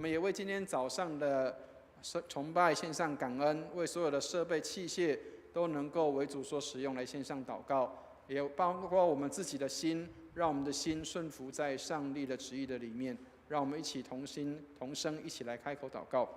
们也为今天早上的崇拜献上感恩，为所有的设备器械都能够为主所使用来献上祷告，也包括我们自己的心，让我们的心顺服在上帝的旨意的里面。让我们一起同心同声，一起来开口祷告。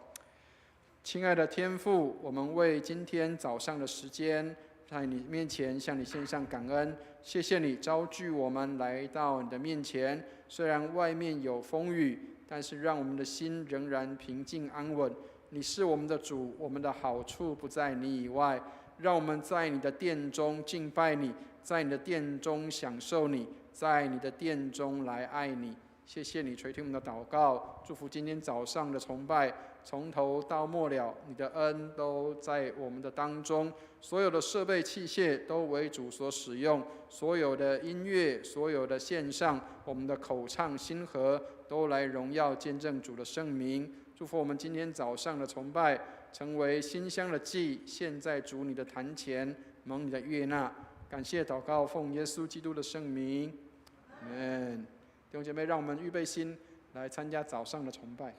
亲爱的天父，我们为今天早上的时间在你面前向你献上感恩，谢谢你召聚我们来到你的面前。虽然外面有风雨，但是让我们的心仍然平静安稳。你是我们的主，我们的好处不在你以外。让我们在你的殿中敬拜你，在你的殿中享受你，在你的殿中来爱你。谢谢你垂听我们的祷告，祝福今天早上的崇拜，从头到末了，你的恩都在我们的当中。所有的设备器械都为主所使用，所有的音乐，所有的线上，我们的口唱心和，都来荣耀见证主的圣名。祝福我们今天早上的崇拜，成为馨香的祭，献在主你的坛前，蒙你的悦纳。感谢祷告，奉耶稣基督的圣名，阿们。弟兄姐妹，让我们预备心来参加早上的崇拜。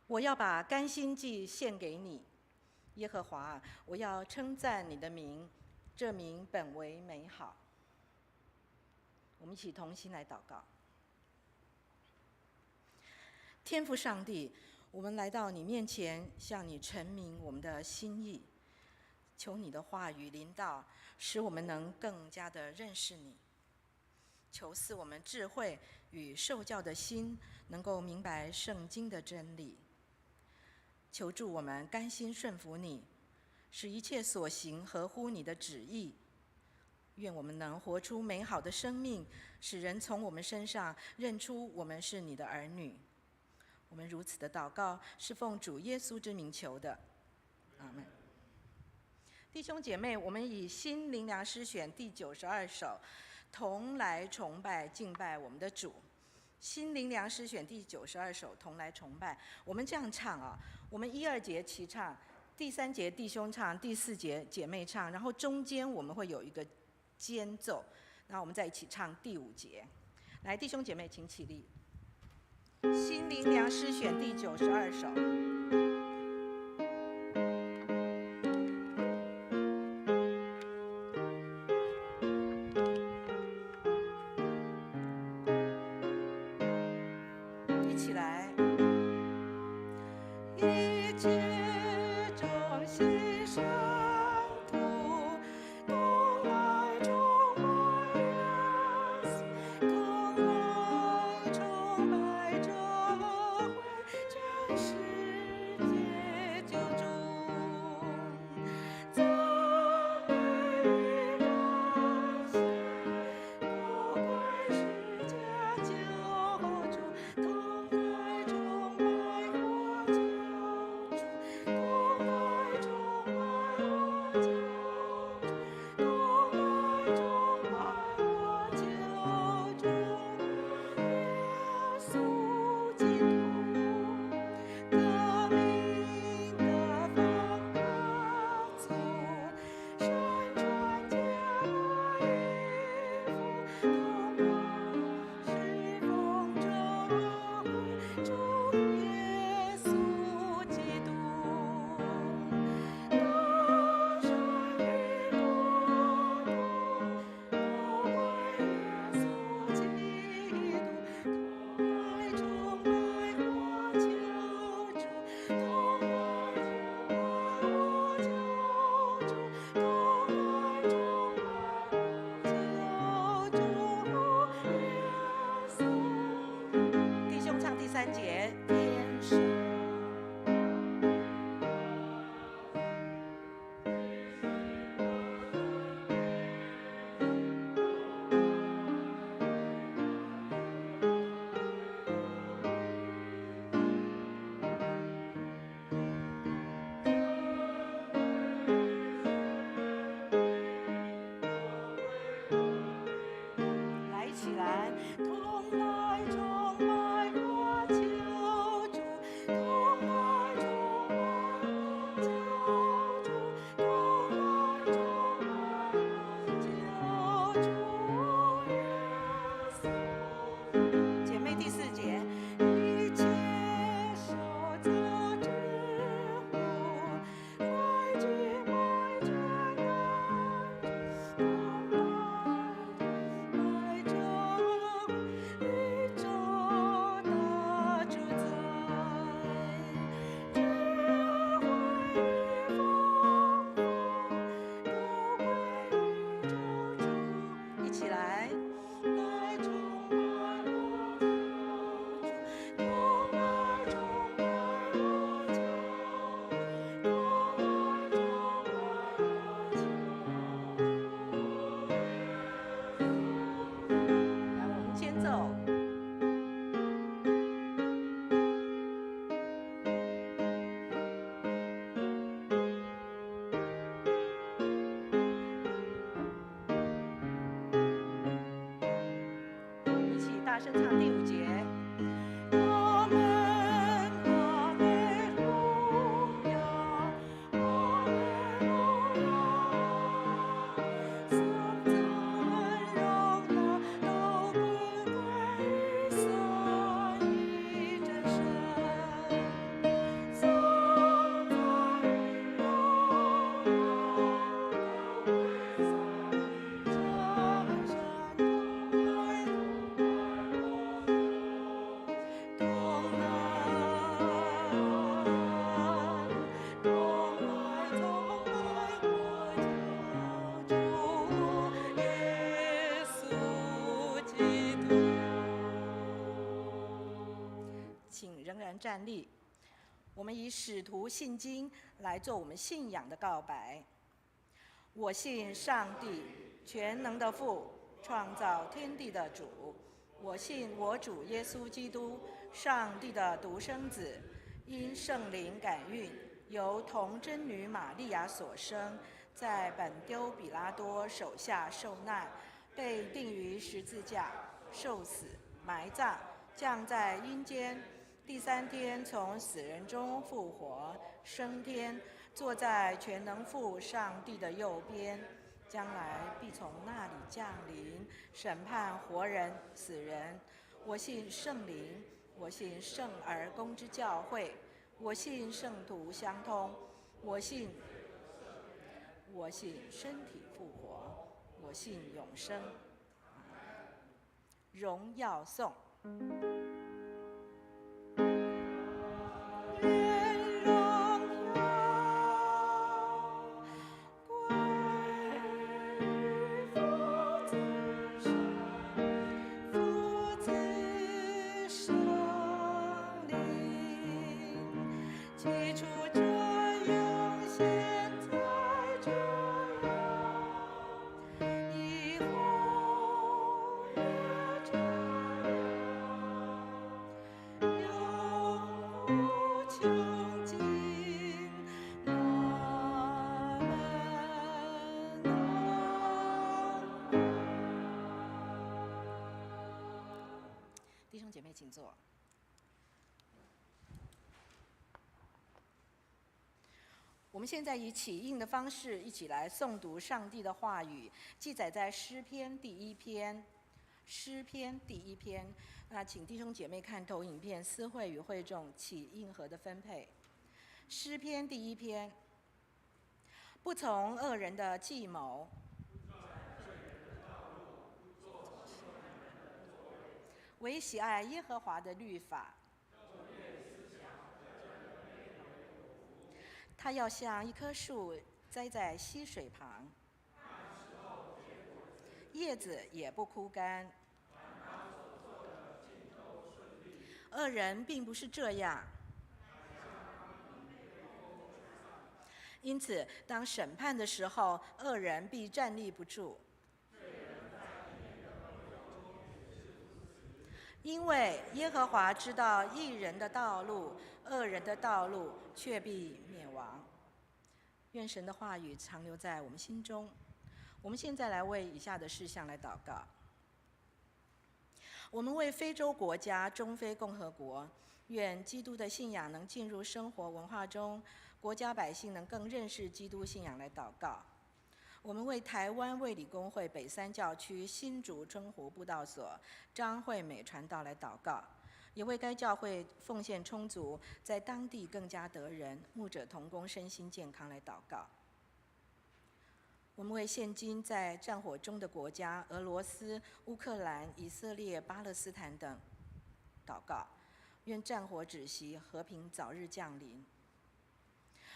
我要把甘心祭献给你，耶和华，我要称赞你的名，这名本为美好。我们一起同心来祷告。天父上帝，我们来到你面前，向你陈明我们的心意，求你的话语临到，使我们能更加的认识你。求赐我们智慧与受教的心，能够明白圣经的真理。求助我们甘心顺服你，使一切所行合乎你的旨意。愿我们能活出美好的生命，使人从我们身上认出我们是你的儿女。我们如此的祷告，是奉主耶稣之名求的，阿们。弟兄姐妹，我们以新灵粮诗选第92首，同来崇拜敬拜我们的主。新灵粮诗选第92首，同来崇拜。我们这样唱啊，我们1、2节齐唱，第3节弟兄唱，第4节姐妹唱，然后中间我们会有一个间奏，然后我们再一起唱第5节。来，弟兄姐妹，请起立。新灵粮诗选第92首。一起来。一切众心上图，同来崇拜耶稣，同来崇拜这回全世界救主，赞美感谢，多亏世界救主，同来崇拜我救主，同来崇拜我救主，同来崇拜我救主，耶稣基督，革命的方高祖，宣传洁白衣服，同来侍奉这回主耶稣基督，大山与国度，都归耶稣基督，同来崇拜我救主，同来崇拜我救主，同来崇拜我救主耶稣。弟兄唱第3节，天使。来，一起来，同来崇拜我救主，同来崇拜我救主，同来崇拜我救主耶稣。姐妹，第4节，一切受造之物，快去买全安主，同来这宇宙的主宰，智慧与丰富都归宇宙主。一起来，来崇拜我救主，同来崇拜我救主，同来崇拜我救主。来，我们间奏。一起大声唱第5节。阿门，阿门，路亚，阿门，路亚，颂赞荣耀都归于三一真神，颂赞荣耀都归三一真神，同来崇拜我救主耶稣基督。请仍然站立。我们以使徒信经来做我们信仰的告白。我信上帝，全能的父，创造天地的主。我信我主耶稣基督，上帝的独生子，因圣灵感孕，由童真女玛利亚所生，在本丢比拉多手下受难，被钉于十字架，受死，埋葬，降在阴间。第3天从死人中复活，升天，坐在全能父上帝的右边，将来必从那里降临，审判活人死人。我信圣灵，我信圣而公之教会，我信圣徒相通，我信身体复活，我信永生。荣耀颂。弟兄姐妹，请坐。我们现在以起印的方式一起来诵读上帝的话语，记载在诗篇第1篇。诗篇第1篇，那请弟兄姐妹看投影片私会与会众起印盒的分配。诗篇第1篇，不从恶人的计谋，唯喜爱耶和华的律法。他要像一棵树栽在溪水旁，叶子也不枯干。恶人并不是这样，因此当审判的时候，恶人必站立不住。因为耶和华知道义人的道路，恶人的道路却必灭亡。愿神的话语常留在我们心中。我们现在来为以下的事项来祷告。我们为非洲国家中非共和国，愿基督的信仰能进入生活文化中，国家百姓能更认识基督信仰来祷告。我们为台湾卫理公会北3教区新竹春湖布道所张惠美传道来祷告，也为该教会奉献充足，在当地更加得人，牧者同工身心健康来祷告。我们为现今在战火中的国家俄罗斯、乌克兰、以色列、巴勒斯坦等祷告，愿战火止息，和平早日降临。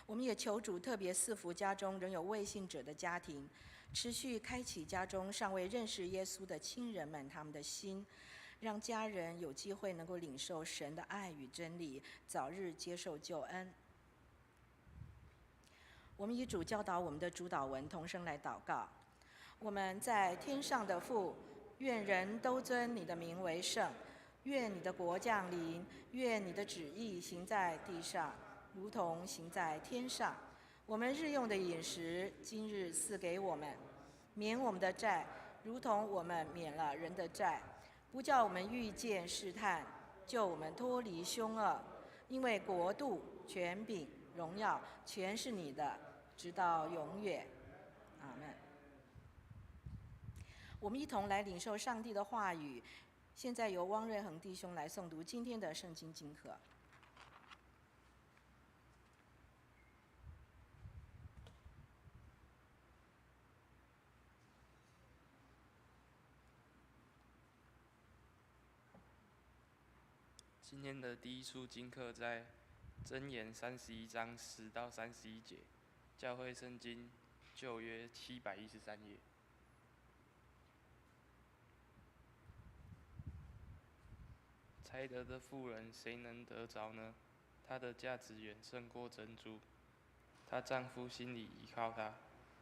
我们也求主特别赐福家中仍有未信者的家庭，持续开启家中尚未认识耶稣的亲人们他们的心，让家人有机会能够领受神的爱与真理，早日接受救恩。我们以主教导我们的主祷文同声来祷告。我们在天上的父，愿人都尊你的名为圣，愿你的国降临，愿你的旨意行在地上，如同行在天上。我们日用的饮食，今日赐给我们，免我们的债，如同我们免了人的债，不叫我们遇见试探，救我们脱离凶恶。因为国度、权柄、荣耀，全是你的，直到永远。阿们。我们一同来领受上帝的话语。现在由汪瑞恒弟兄来诵读今天的圣经经课。今天的第一处经课在箴言31章10到31节，教会圣经旧约713页。才德的妇人，谁能得着呢？她的价值远胜过珍珠。她丈夫心里依靠她，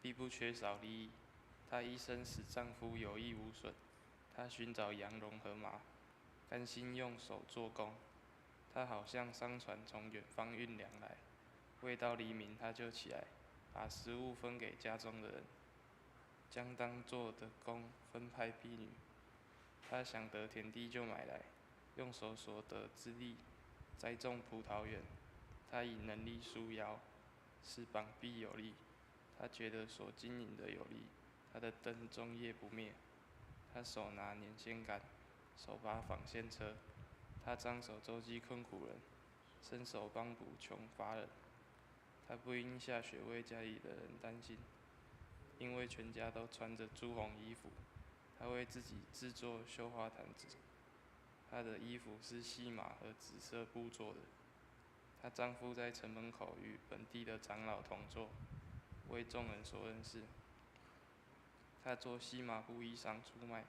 必不缺少利益。她一生使丈夫有益无损。她寻找羊绒和麻，甘心用手做工，他好像商船从远方运粮来，未到黎明他就起来，把食物分给家中的人，将当做的工分派婢女。他想得田地就买来，用手所得之力栽种葡萄园。他以能力束腰，使膀臂有力。他觉得所经营的有力，他的灯终夜不灭。他手拿年线杆，手把纺线车。他张手周济困苦人，伸手帮补穷乏人。他不因下雪为家里的人担心，因为全家都穿着朱红衣服。他为自己制作绣花毯子，她的衣服是细麻和紫色布做的。她丈夫在城门口与本地的长老同坐，为众人所认识。她做细麻布衣裳出卖，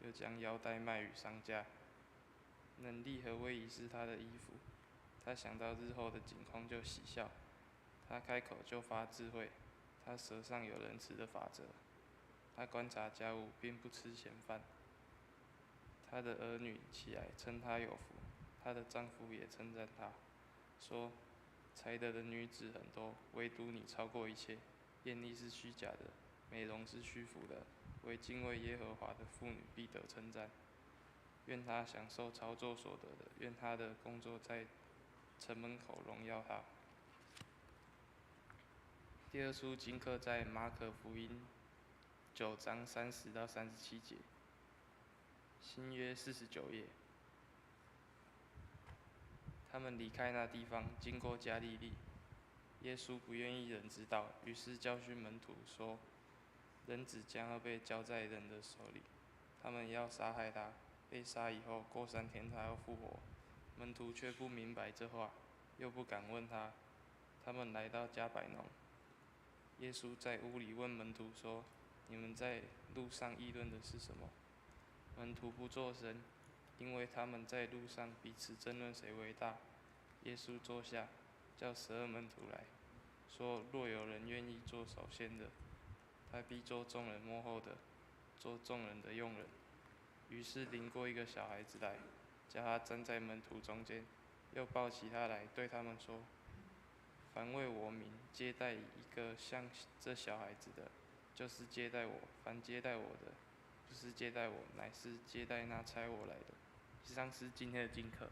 又将腰带卖与商家。能力和威仪是她的衣服。她想到日后的景况就喜笑。她开口就发智慧。她舌上有仁慈的法则。她观察家务，并不吃闲饭。她的儿女起来称她有福，她的丈夫也称赞她，说：才德的女子很多，唯独你超过一切。艳丽是虚假的，美容是虚浮的，唯敬畏耶和华的妇女必得称赞。愿她享受操作所得的，愿她的工作在城门口荣耀她。第二处经课在马可福音9章30到37节，新约49页。他们离开那地方，经过加利利。耶稣不愿意人知道，于是教训门徒说：人子将要被交在人的手里，他们要杀害他，被杀以后过3天他要复活。门徒却不明白这话，又不敢问他。他们来到加百农，耶稣在屋里问门徒说：你们在路上议论的是什么？门徒不作声，因为他们在路上彼此争论谁为大。耶稣坐下，叫12门徒来，说：若有人愿意做首先的，他必做众人末后的，做众人的用人。于是领过一个小孩子来，叫他站在门徒中间，又抱起他来，对他们说：凡为我名接待一个像这小孩子的，就是接待我；凡接待我的，不是接待我，乃是接待那差我来的。以上是今天的经课。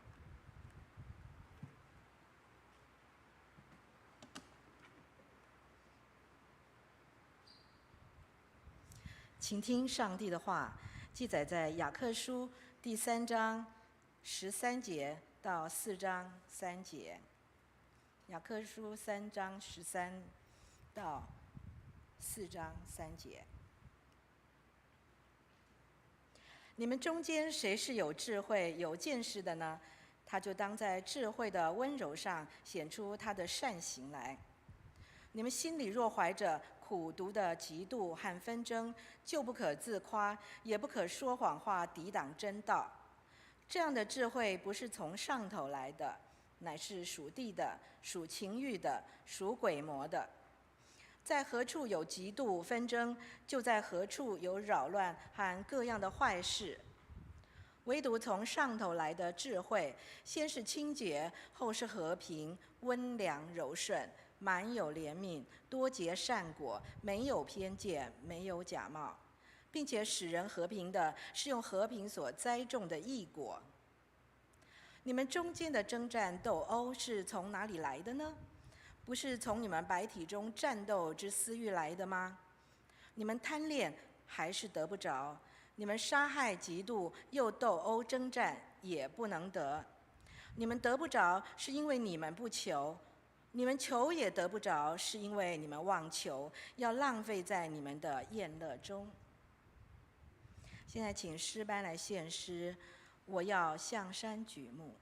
请听上帝的话，记载在雅各书第3章13节到4章3节。雅各书3章13到4章3节。你们中间谁是有智慧、有见识的呢？他就当在智慧的温柔上显出他的善行来。你们心里若怀着苦毒的嫉妒和纷争，就不可自夸，也不可说谎话抵挡真道。这样的智慧不是从上头来的，乃是属地的，属情欲的，属鬼魔的。在何处有嫉妒纷争，就在何处有扰乱和各样的坏事。唯独从上头来的智慧，先是清洁，后是和平，温良柔顺，满有怜悯，多结善果，没有偏见，没有假冒，并且使人和平的是用和平所栽种的义果。你们中间的征战斗殴是从哪里来的呢？不是从你们百体中战斗之私欲来的吗？你们贪恋还是得不着？你们杀害嫉妒又斗殴征战，也不能得。你们得不着，是因为你们不求；你们求也得不着，是因为你们妄求，要浪费在你们的宴乐中。现在请诗班来献诗，我要向山举目。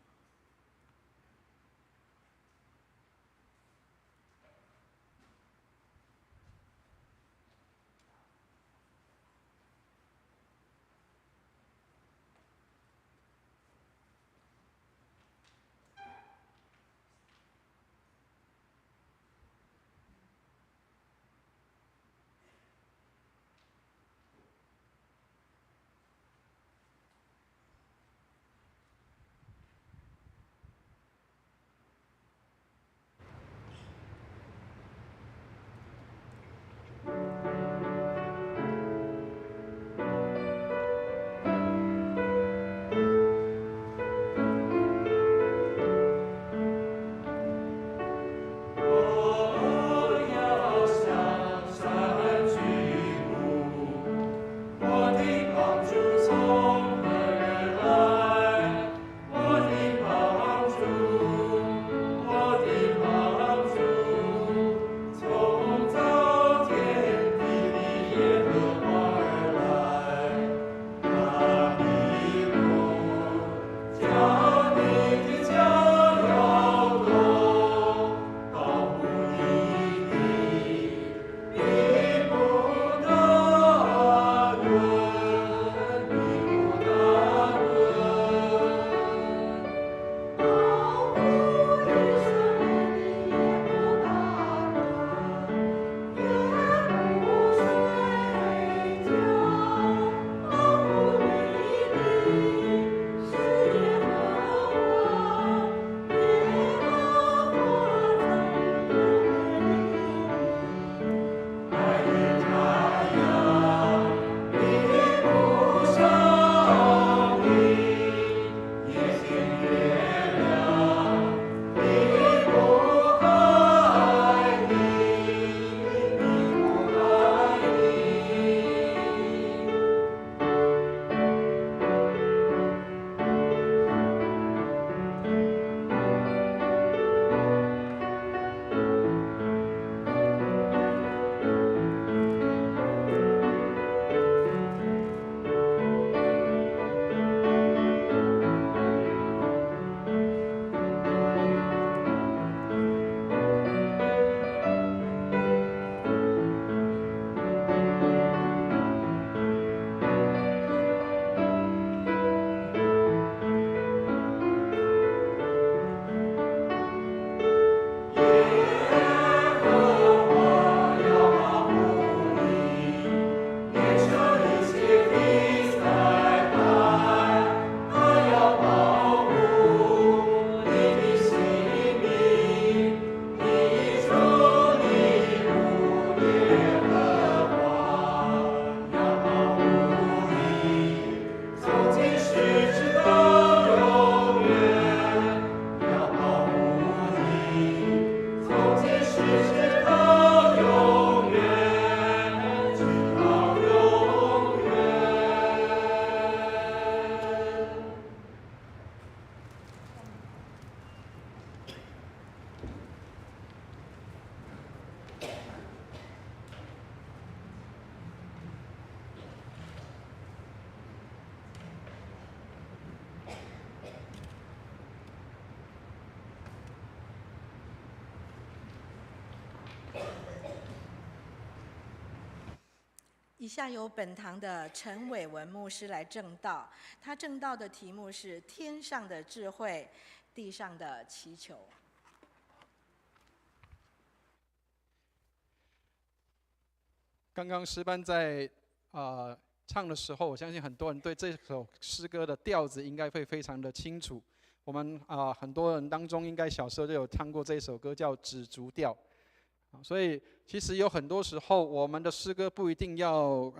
以下由本堂的陈伟文牧师来证道，他证道的题目是“天上的智慧，地上的祈求”。刚刚诗班在唱的时候，我相信很多人对这首诗歌的调子应该会非常的清楚。我们很多人当中应该小时候就有唱过这首歌，叫紫竹调。所以其实有很多时候，我们的诗歌不一定要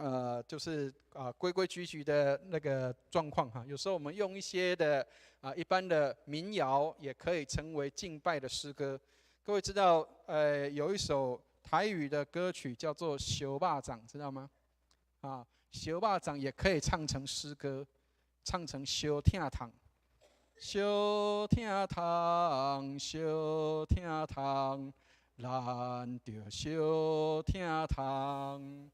就是规规矩矩的那个状况哈。有时候我们用一些的一般的民谣，也可以成为敬拜的诗歌。各位知道有一首台语的歌曲叫做《烧肉粽》，知道吗？烧肉粽也可以唱成诗歌，唱成烧疼痛。烧疼痛，烧疼痛。咱就烧疼痛。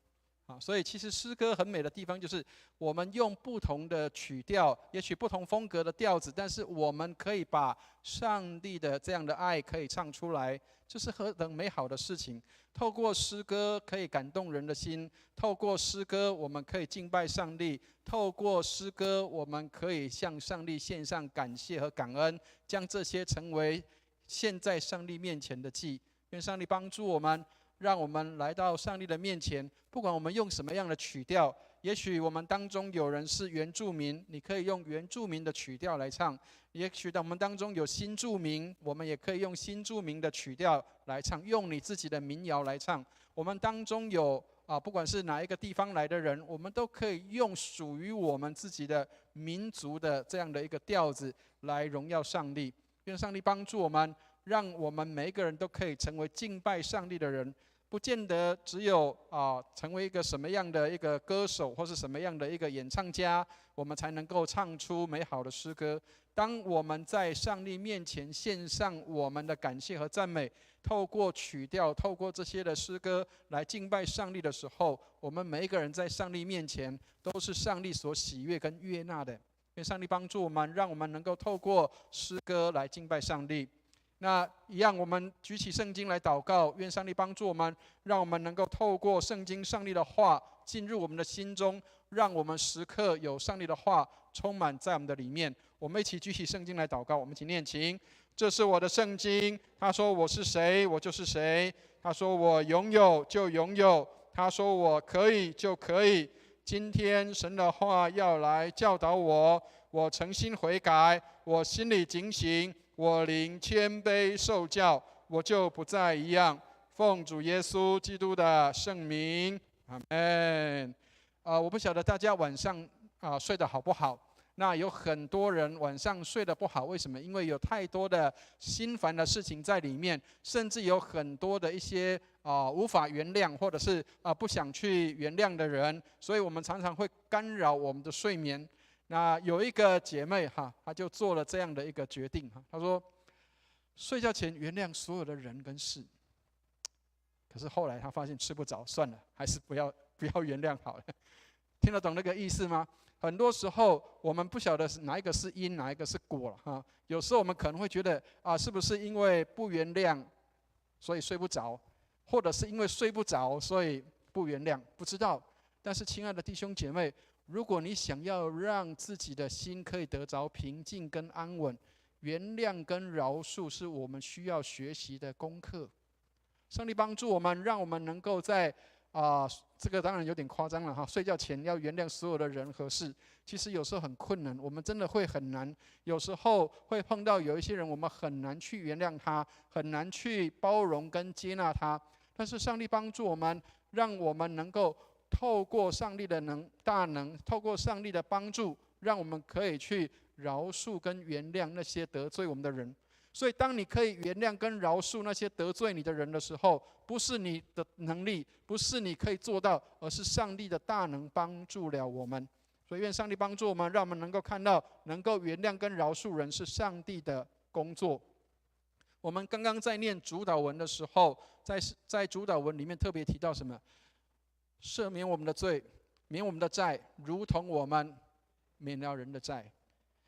所以其实诗歌很美的地方，就是我们用不同的曲调，也许不同风格的调子，但是我们可以把上帝的这样的爱可以唱出来，这是何等美好的事情。透过诗歌可以感动人的心，透过诗歌我们可以敬拜上帝，透过诗歌我们可以向上帝献上感谢和感恩，将这些成为献在上帝面前的祭。愿上帝帮助我们，让我们来到上帝的面前，不管我们用什么样的曲调，也许我们当中有人是原住民，你可以用原住民的曲调来唱；也许我们当中有新住民，我们也可以用新住民的曲调来唱，用你自己的民谣来唱。我们当中有不管是哪一个地方来的人，我们都可以用属于我们自己的民族的这样的一个调子来荣耀上帝。愿上帝帮助我们，让我们每一个人都可以成为敬拜上帝的人，不见得只有成为一个什么样的一个歌手，或是什么样的一个演唱家，我们才能够唱出美好的诗歌。当我们在上帝面前献上我们的感谢和赞美，透过曲调，透过这些的诗歌来敬拜上帝的时候，我们每一个人在上帝面前都是上帝所喜悦跟悦纳的。愿上帝帮助我们，让我们能够透过诗歌来敬拜上帝。那一样，我们举起圣经来祷告，愿上帝帮助我们，让我们能够透过圣经上帝的话进入我们的心中，让我们时刻有上帝的话充满在我们的里面。我们一起举起圣经来祷告，我们一起念经。这是我的圣经，他说我是谁，我就是谁；他说我拥有就拥有，他说我可以就可以。今天神的话要来教导我，我诚心悔改，我心里警醒，我灵谦卑受教，我就不再一样。奉主耶稣基督的圣名，阿们。我不晓得大家晚上睡得好不好？那有很多人晚上睡得不好，为什么？因为有太多的心烦的事情在里面，甚至有很多的一些无法原谅，或者是不想去原谅的人，所以我们常常会干扰我们的睡眠。那有一个姐妹她就做了这样的一个决定她说，睡觉前原谅所有的人跟事。可是后来她发现吃不着，算了，还是不要原谅好了。听得懂那个意思吗？很多时候我们不晓得哪一个是因，哪一个是果了有时候我们可能会觉得是不是因为不原谅，所以睡不着，或者是因为睡不着，所以不原谅，不知道。但是亲爱的弟兄姐妹，如果你想要让自己的心可以得着平静跟安稳，原谅跟饶恕是我们需要学习的功课。上帝帮助我们，让我们能够在这个当然有点夸张了睡觉前要原谅所有的人和事，其实有时候很困难，我们真的会很难。有时候会碰到有一些人，我们很难去原谅他，很难去包容跟接纳他。但是上帝帮助我们，让我们能够透过上帝的大能，透过上帝的帮助，让我们可以去饶恕跟原谅那些得罪我们的人。所以当你可以原谅跟饶恕那些得罪你的人的时候，不是你的能力，不是你可以做到，而是上帝的大能帮助了我们。所以愿上帝帮助我们，让我们能够看到，能够原谅跟饶恕人是上帝的工作。我们刚刚在念主祷文的时候，在主祷文里面特别提到什么？赦免我们的罪，免我们的债，如同我们免了人的债。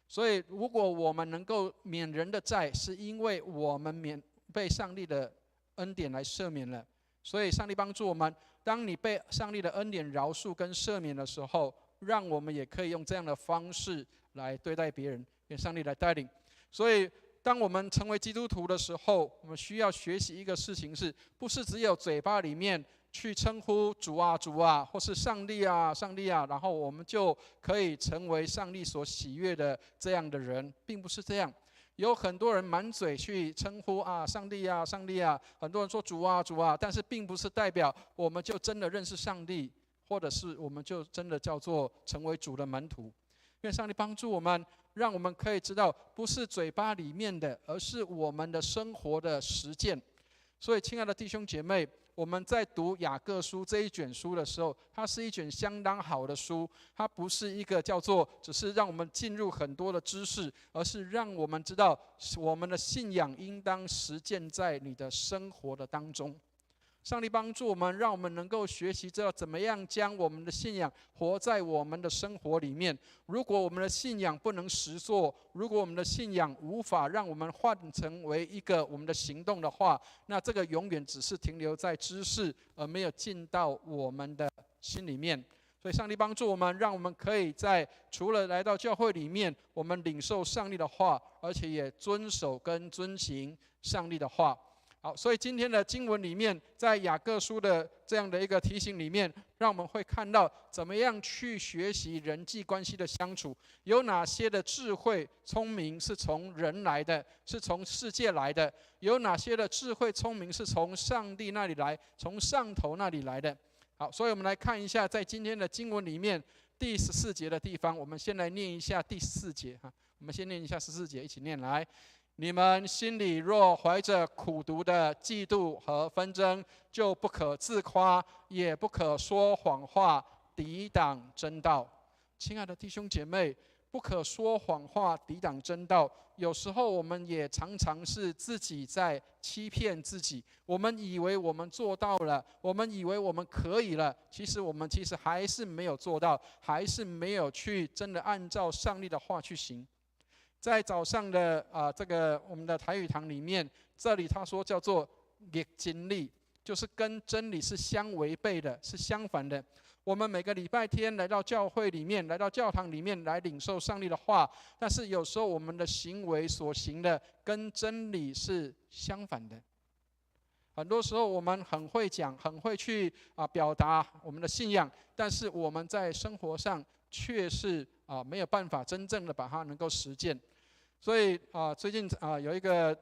所以如果我们能够免人的债，是因为我们被上帝的恩典来赦免了。所以上帝帮助我们，当你被上帝的恩典饶恕跟赦免的时候，让我们也可以用这样的方式来对待别人，愿上帝来带领。所以当我们成为基督徒的时候，我们需要学习一个事情是，不是只有嘴巴里面去称呼主啊主啊，或是上帝啊上帝啊，然后我们就可以成为上帝所喜悦的这样的人，并不是这样。有很多人满嘴去称呼啊上帝啊上帝啊，很多人说主啊主啊，但是并不是代表我们就真的认识上帝，或者是我们就真的叫做成为主的门徒。愿上帝帮助我们，让我们可以知道，不是嘴巴里面的，而是我们的生活的实践。所以，亲爱的弟兄姐妹，我们在读雅各书这一卷书的时候，它是一卷相当好的书。它不是一个叫做只是让我们进入很多的知识，而是让我们知道我们的信仰应当实践在你的生活的当中。上帝帮助我们，让我们能够学习知道怎么样将我们的信仰活在我们的生活里面。如果我们的信仰不能实作，如果我们的信仰无法让我们换成为一个我们的行动的话，那这个永远只是停留在知识，而没有进到我们的心里面。所以上帝帮助我们，让我们可以在除了来到教会里面，我们领受上帝的话，而且也遵守跟遵行上帝的话。好，所以今天的经文里面，在雅各书的这样的一个提醒里面，让我们会看到怎么样去学习人际关系的相处，有哪些的智慧聪明是从人来的，是从世界来的，有哪些的智慧聪明是从上帝那里来，从上头那里来的。好，所以我们来看一下，在今天的经文里面第14节的地方，我们先来念一下第4节哈，我们先念一下14节，一起念来。你们心里若怀着苦毒的嫉妒和纷争，就不可自夸，也不可说谎话，抵挡真道。亲爱的弟兄姐妹，不可说谎话，抵挡真道。有时候我们也常常是自己在欺骗自己，我们以为我们做到了，我们以为我们可以了，其实我们还是没有做到，还是没有去真的按照上帝的话去行。在早上的这个我们的台语堂里面，这里他说叫做逆真理，就是跟真理是相违背的，是相反的。我们每个礼拜天来到教会里面，来到教堂里面来领受上帝的话，但是有时候我们的行为所行的跟真理是相反的。很多时候我们很会讲，很会去表达我们的信仰，但是我们在生活上却是没有办法真正的把它能够实践。所以最近有一个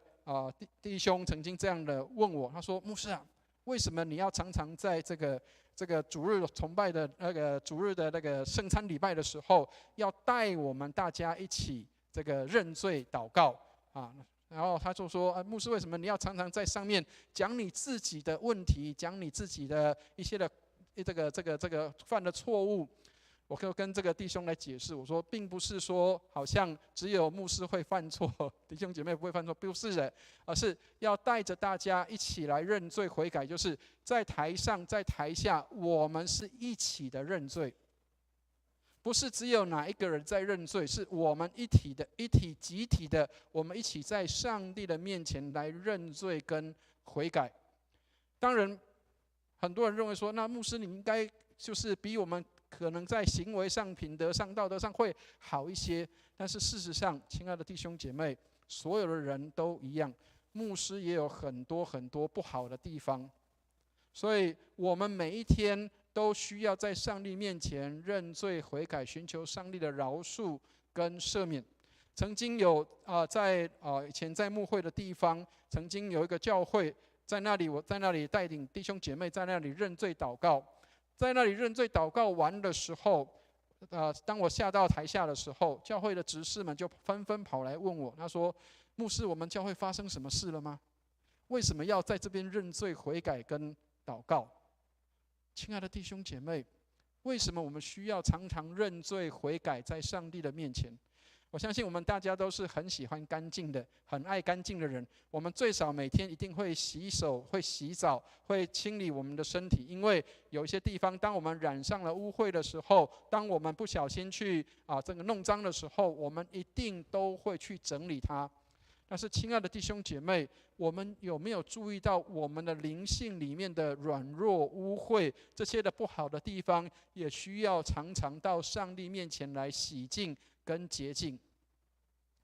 弟兄曾经这样的问我，他说：“牧师啊，为什么你要常常在这个主日崇拜的那个主日的那个圣餐礼拜的时候，要带我们大家一起这个认罪祷告啊？”然后他就说：“牧师，为什么你要常常在上面讲你自己的问题，讲你自己的一些的这个犯的错误？”我就跟这个弟兄来解释，我说，并不是说好像只有牧师会犯错，弟兄姐妹不会犯错，不是的，而是要带着大家一起来认罪悔改，就是在台上在台下，我们是一起的认罪，不是只有哪一个人在认罪，是我们一体集体的，我们一起在上帝的面前来认罪跟悔改。当然，很多人认为说，那牧师你应该就是比我们可能在行为上、品德上、道德上会好一些，但是事实上，亲爱的弟兄姐妹，所有的人都一样，牧师也有很多很多不好的地方，所以我们每一天都需要在上帝面前认罪悔改，寻求上帝的饶恕跟赦免。曾经有以前在牧会的地方，曾经有一个教会，在那里我在那里带领弟兄姐妹在那里认罪祷告。在那里认罪祷告完的时候，当我下到台下的时候，教会的执事们就纷纷跑来问我，他说：“牧师，我们教会发生什么事了吗？为什么要在这边认罪悔改跟祷告？”亲爱的弟兄姐妹，为什么我们需要常常认罪悔改在上帝的面前？我相信我们大家都是很喜欢干净的，很爱干净的人。我们最少每天一定会洗手、会洗澡、会清理我们的身体，因为有一些地方，当我们染上了污秽的时候，当我们不小心去这个弄脏的时候，我们一定都会去整理它。但是，亲爱的弟兄姐妹，我们有没有注意到我们的灵性里面的软弱、污秽这些的不好的地方，也需要常常到上帝面前来洗净跟洁净？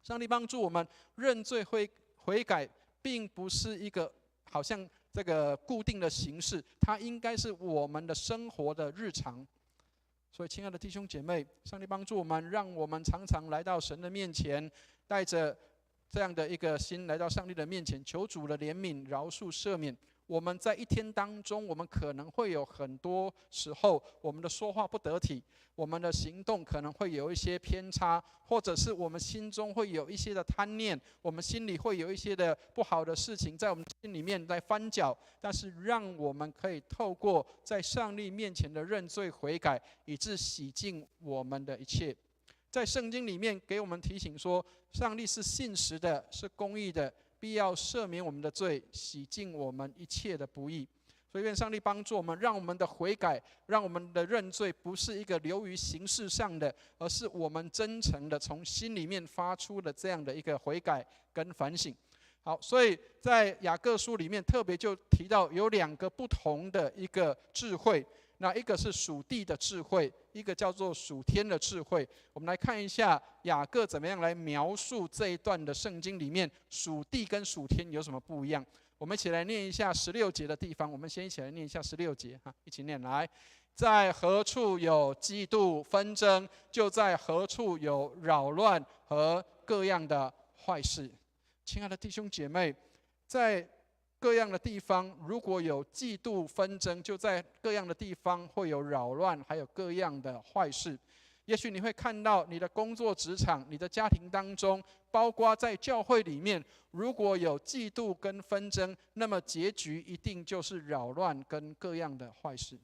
上帝帮助我们认罪悔改，并不是一个好像这个固定的形式，它应该是我们的生活的日常。所以，亲爱的弟兄姐妹，上帝帮助我们，让我们常常来到神的面前，带着这样的一个心来到上帝的面前，求主的怜悯、饶恕、赦免。我们在一天当中，我们可能会有很多时候，我们的说话不得体，我们的行动可能会有一些偏差，或者是我们心中会有一些的贪念，我们心里会有一些的不好的事情在我们心里面在翻搅。但是，让我们可以透过在上帝面前的认罪悔改，以致洗净我们的一切。在圣经里面给我们提醒说，上帝是信实的，是公义的，必要赦免我们的罪，洗净我们一切的不义。所以愿上帝帮助我们，让我们的悔改，让我们的认罪不是一个流于形式上的，而是我们真诚的从心里面发出的这样的一个悔改跟反省。好，所以在雅各书里面特别就提到有2个不同的一个智慧，那一个是属地的智慧，一个叫做属天的智慧。我们来看一下雅各怎么样来描述这一段的圣经里面属地跟属天有什么不一样。我们一起来念一下16节的地方，我们先一起来念一下16节，一起念来。在何处有嫉妒纷争，就在何处有扰乱和各样的坏事。亲爱的弟兄姐妹，在各样的地方，如果有嫉妒纷争，就在各样的地方会有扰乱，还有各样的坏事。也许你会看到你的工作职场、你的家庭当中，包括在教会里面，如果有嫉妒跟纷争，那么结局一定就是扰乱跟各样的坏事。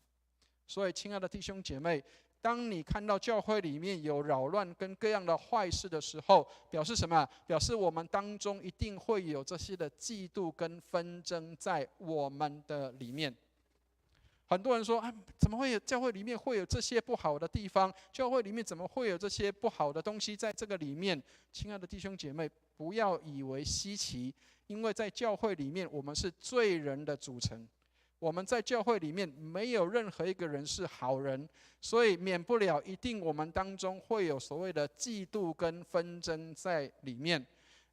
所以，亲爱的弟兄姐妹，当你看到教会里面有扰乱跟各样的坏事的时候，表示什么？表示我们当中一定会有这些的嫉妒跟纷争在我们的里面。很多人说怎么会有教会里面会有这些不好的地方？教会里面怎么会有这些不好的东西在这个里面？亲爱的弟兄姐妹，不要以为稀奇，因为在教会里面，我们是罪人的组成。我们在教会里面没有任何一个人是好人，所以免不了一定我们当中会有所谓的嫉妒跟纷争在里面。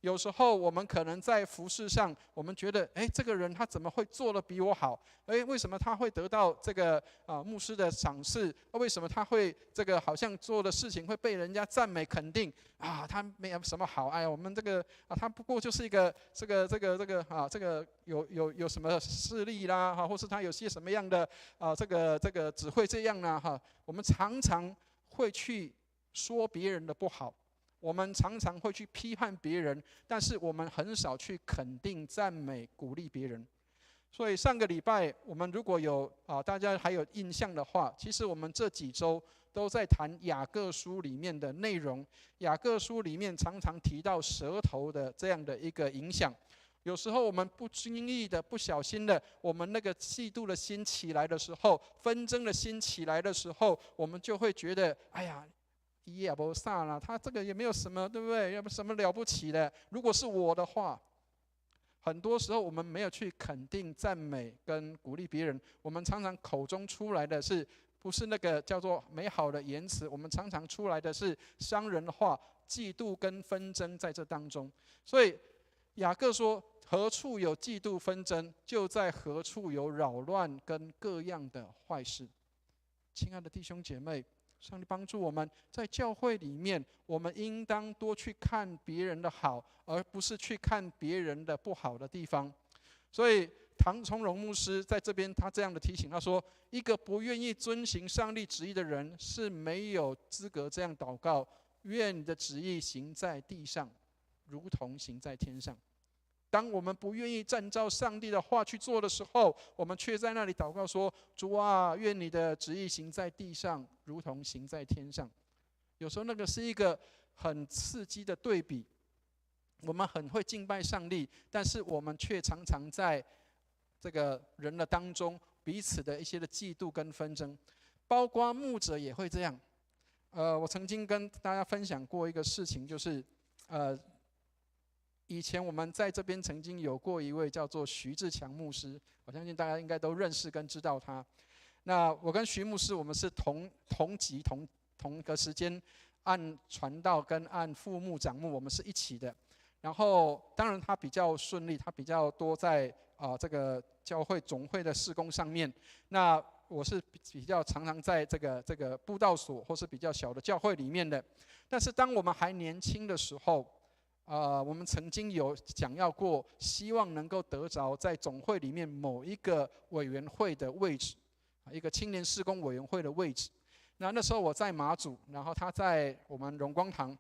有时候我们可能在服事上，我们觉得这个人他怎么会做得比我好？为什么他会得到这个牧师的赏识？为什么他会这个好像做的事情会被人家赞美肯定他没有什么好，我们这个他不过就是一个这个有什么势力啦或是他有些什么样的这个只会这样啦我们常常会去说别人的不好。我们常常会去批判别人，但是我们很少去肯定、赞美、鼓励别人。所以上个礼拜，我们如果有大家还有印象的话，其实我们这几周都在谈雅各书里面的内容。雅各书里面常常提到舌头的这样的一个影响。有时候我们不经意的、不小心的，我们那个嫉妒的心起来的时候，纷争的心起来的时候，我们就会觉得，也不啥啦，他这个也没有什么，对不对？要不什么了不起的？如果是我的话，很多时候我们没有去肯定、赞美跟鼓励别人，我们常常口中出来的是不是那个叫做美好的言辞？我们常常出来的是伤人的话、嫉妒跟纷争在这当中。所以雅各说：“何处有嫉妒纷争，就在何处有扰乱跟各样的坏事。”亲爱的弟兄姐妹，上帝帮助我们，在教会里面，我们应当多去看别人的好，而不是去看别人的不好的地方。所以唐从容牧师在这边他这样的提醒，他说：一个不愿意遵行上帝旨意的人是没有资格这样祷告，愿你的旨意行在地上，如同行在天上。当我们不愿意按照上帝的话去做的时候，我们却在那里祷告说：主啊，愿你的旨意行在地上，如同行在天上。有时候那个是一个很刺激的对比。我们很会敬拜上帝，但是我们却常常在这个人的当中彼此的一些的嫉妒跟纷争，包括牧者也会这样。我曾经跟大家分享过一个事情，就是以前我们在这边曾经有过一位叫做徐志强牧师，我相信大家应该都认识跟知道他。那我跟徐牧师，我们是同级同个时间，按传道跟按副牧长牧，我们是一起的。然后当然他比较顺利，他比较多在这个教会总会的事工上面。那我是比较常常在这个布道所或是比较小的教会里面的。但是当我们还年轻的时候，我们曾经有想要过，希望能够得着在总会里面某一个委员会的位置，一个青年事工委员会的位置。那时候我在马祖，然后他在我们荣光堂。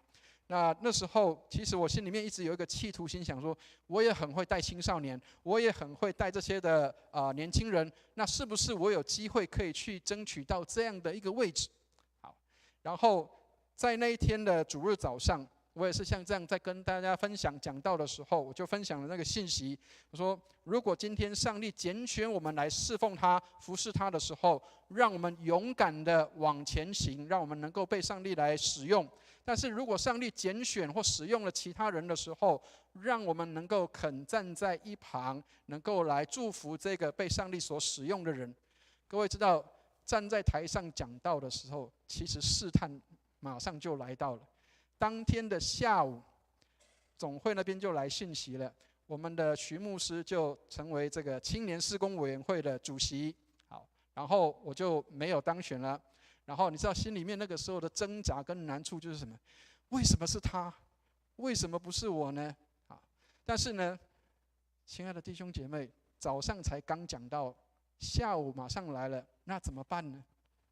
那时候其实我心里面一直有一个企图心，想说我也很会带青少年，我也很会带这些的年轻人，那是不是我有机会可以去争取到这样的一个位置？好，然后在那一天的主日早上，我也是像这样在跟大家分享讲道的时候，我就分享了那个信息。我说，如果今天上帝拣选我们来侍奉他、服侍他的时候，让我们勇敢的往前行，让我们能够被上帝来使用。但是如果上帝拣选或使用了其他人的时候，让我们能够肯站在一旁，能够来祝福这个被上帝所使用的人。各位知道，站在台上讲道的时候，其实试探马上就来到了。当天的下午，总会那边就来讯息了，我们的徐牧师就成为这个青年事工委员会的主席。好，然后我就没有当选了。然后你知道心里面那个时候的挣扎跟难处就是什么？为什么是他？为什么不是我呢？但是呢，亲爱的弟兄姐妹，早上才刚讲到，下午马上来了，那怎么办呢？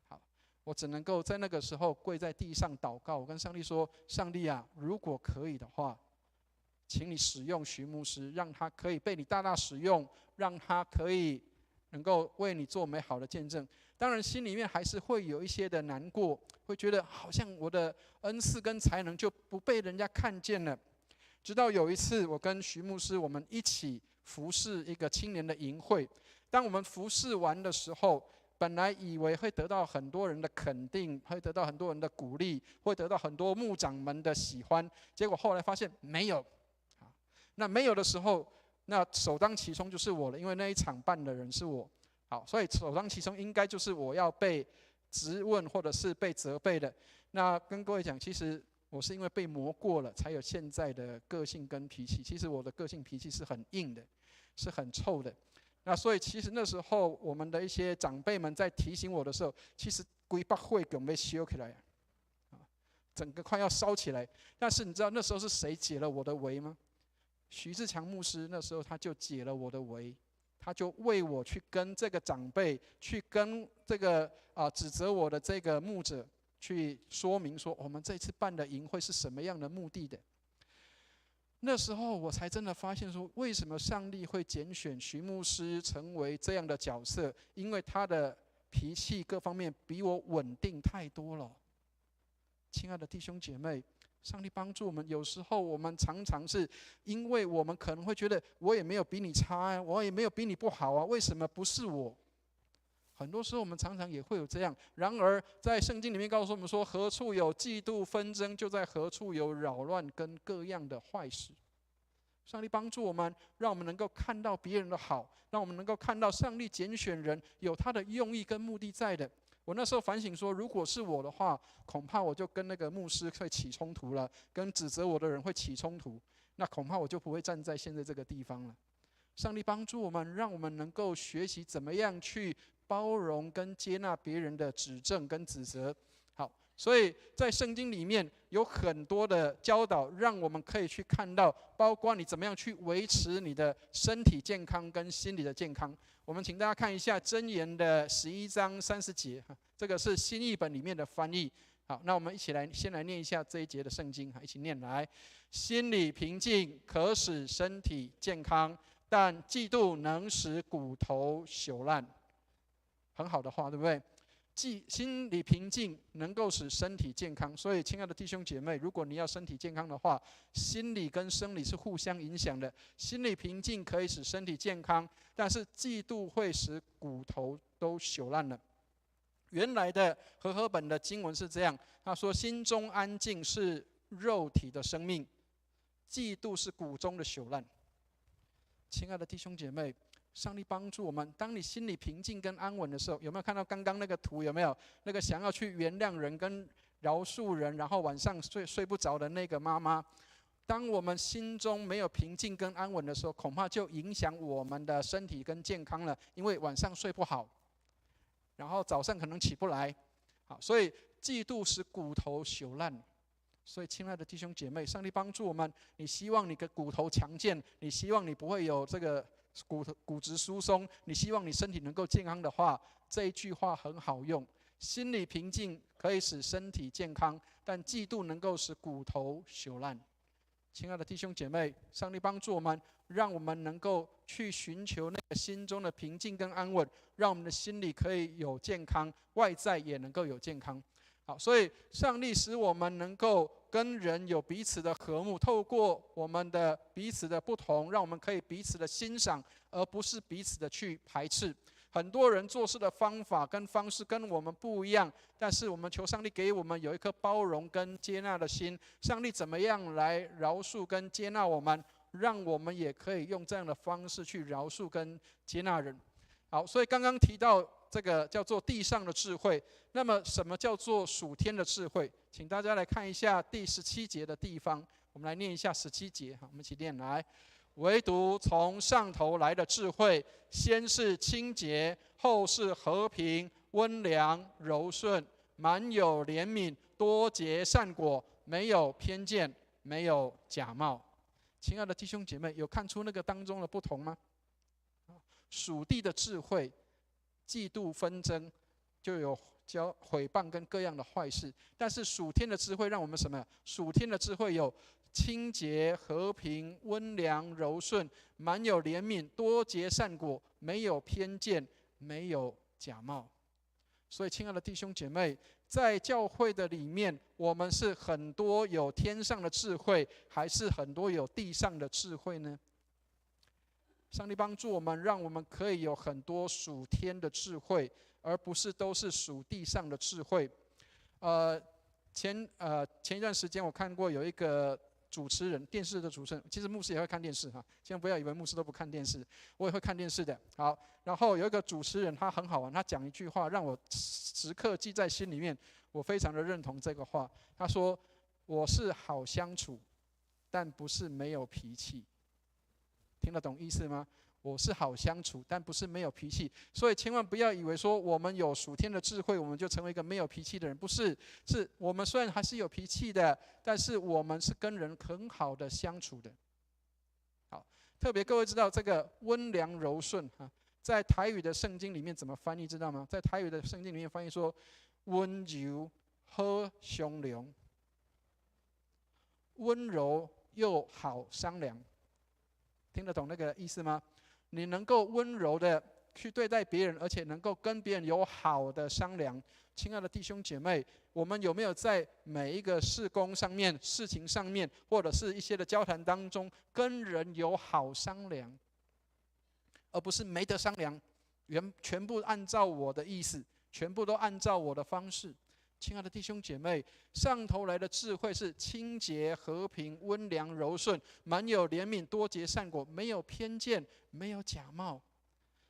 好，我只能够在那个时候跪在地上祷告，我跟上帝说：上帝啊，如果可以的话，请你使用徐牧师，让他可以被你大大使用，让他可以能够为你做美好的见证。当然心里面还是会有一些的难过，会觉得好像我的恩赐跟才能就不被人家看见了。直到有一次我跟徐牧师我们一起服侍一个青年的营会，当我们服侍完的时候，本来以为会得到很多人的肯定，会得到很多人的鼓励，会得到很多牧长们的喜欢，结果后来发现没有。那没有的时候，那首当其冲就是我了，因为那一场办的人是我。好，所以首当其冲应该就是我要被质问或者是被责备的。那跟各位讲，其实我是因为被磨过了，才有现在的个性跟脾气。其实我的个性脾气是很硬的，是很臭的。那所以其实那时候我们的一些长辈们在提醒我的时候，其实规把会给我们烧起来，整个快要烧起来。但是你知道那时候是谁解了我的围吗？徐志强牧师那时候他就解了我的围。他就为我去跟这个长辈，去跟这个指责我的这个牧者去说明说，我们这次办的营会是什么样的目的的。那时候我才真的发现说，为什么上帝会拣选徐牧师成为这样的角色？因为他的脾气各方面比我稳定太多了。亲爱的弟兄姐妹，上帝帮助我们。有时候我们常常是因为我们可能会觉得我也没有比你差啊，我也没有比你不好啊，为什么不是我？很多时候我们常常也会有这样。然而在圣经里面告诉我们说，何处有嫉妒纷争，就在何处有扰乱跟各样的坏事。上帝帮助我们，让我们能够看到别人的好，让我们能够看到上帝拣选人有他的用意跟目的在的。我那时候反省说，如果是我的话，恐怕我就跟那个牧师会起冲突了，跟指责我的人会起冲突，那恐怕我就不会站在现在这个地方了。上帝帮助我们，让我们能够学习怎么样去包容跟接纳别人的指正跟指责。好，所以在圣经里面有很多的教导，让我们可以去看到，包括你怎么样去维持你的身体健康跟心理的健康。我们请大家看一下箴言的11章30节，这个是新译本里面的翻译。好，那我们一起来先来念一下这一节的圣经，一起念来：心里平静可使身体健康，但嫉妒能使骨头朽烂。很好的话，对不对？心理平静能够使身体健康，所以亲爱的弟兄姐妹，如果你要身体健康的话，心理跟生理是互相影响的。心理平静可以使身体健康，但是嫉妒会使骨头都朽烂了。原来的和合本的经文是这样，他说：心中安静是肉体的生命，嫉妒是骨中的朽烂。亲爱的弟兄姐妹，上帝帮助我们。当你心里平静跟安稳的时候，有没有看到刚刚那个图？有没有那个想要去原谅人跟饶恕人，然后晚上睡不着的那个妈妈？当我们心中没有平静跟安稳的时候，恐怕就影响我们的身体跟健康了，因为晚上睡不好，然后早上可能起不来。好，所以嫉妒使骨头朽烂。所以，亲爱的弟兄姐妹，上帝帮助我们。你希望你的骨头强健，你希望你不会有这个骨质疏松，你希望你身体能够健康的话，这一句话很好用。心里平静可以使身体健康，但嫉妒能够使骨头朽烂。亲爱的弟兄姐妹，上帝帮助我们，让我们能够去寻求那个心中的平静跟安稳，让我们的心里可以有健康，外在也能够有健康。好，所以上帝使我们能够跟人有彼此的和睦，透过我们的彼此的不同，让我们可以彼此的欣赏，而不是彼此的去排斥。很多人做事的方法跟方式跟我们不一样，但是我们求上帝给我们有一颗包容跟接纳的心。上帝怎么样来饶恕跟接纳我们，让我们也可以用这样的方式去饶恕跟接纳人。好，所以刚刚提到这个叫做地上的智慧，那么什么叫做属天的智慧？请大家来看一下第17节的地方，我们来念一下17节，我们一起念来。唯独从上头来的智慧，先是清洁，后是和平、温良、柔顺，满有怜悯，多结善果，没有偏见，没有假冒。亲爱的弟兄姐妹，有看出那个当中的不同吗？属地的智慧，嫉妒纷争，就有毁谤跟各样的坏事。但是属天的智慧让我们什么？属天的智慧有清洁、和平、温良、柔顺，满有怜悯，多结善果，没有偏见，没有假冒。所以，亲爱的弟兄姐妹，在教会的里面，我们是很多有天上的智慧，还是很多有地上的智慧呢？上帝帮助我们，让我们可以有很多属天的智慧，而不是都是属地上的智慧。前一段时间我看过有一个主持人，电视的主持人，其实牧师也会看电视哈，千万不要以为牧师都不看电视，我也会看电视的。好，然后有一个主持人，他很好玩，他讲一句话让我时刻记在心里面，我非常的认同这个话。他说：“我是好相处，但不是没有脾气。”听得懂意思吗？我是好相处，但不是没有脾气。所以千万不要以为说我们有属天的智慧，我们就成为一个没有脾气的人。不是，是我们虽然还是有脾气的，但是我们是跟人很好的相处的。好，特别各位知道这个温良柔顺哈，在台语的圣经里面怎么翻译知道吗？在台语的圣经里面翻译说温柔好商量，温柔又好商量。听得懂那个意思吗？你能够温柔的去对待别人，而且能够跟别人有好的商量。亲爱的弟兄姐妹，我们有没有在每一个事工上面、事情上面，或者是一些的交谈当中，跟人有好商量，而不是没得商量，全部按照我的意思，全部都按照我的方式？亲爱的弟兄姐妹，上头来的智慧是清洁、和平、温良、柔顺，满有怜悯，多结善果，没有偏见，没有假冒。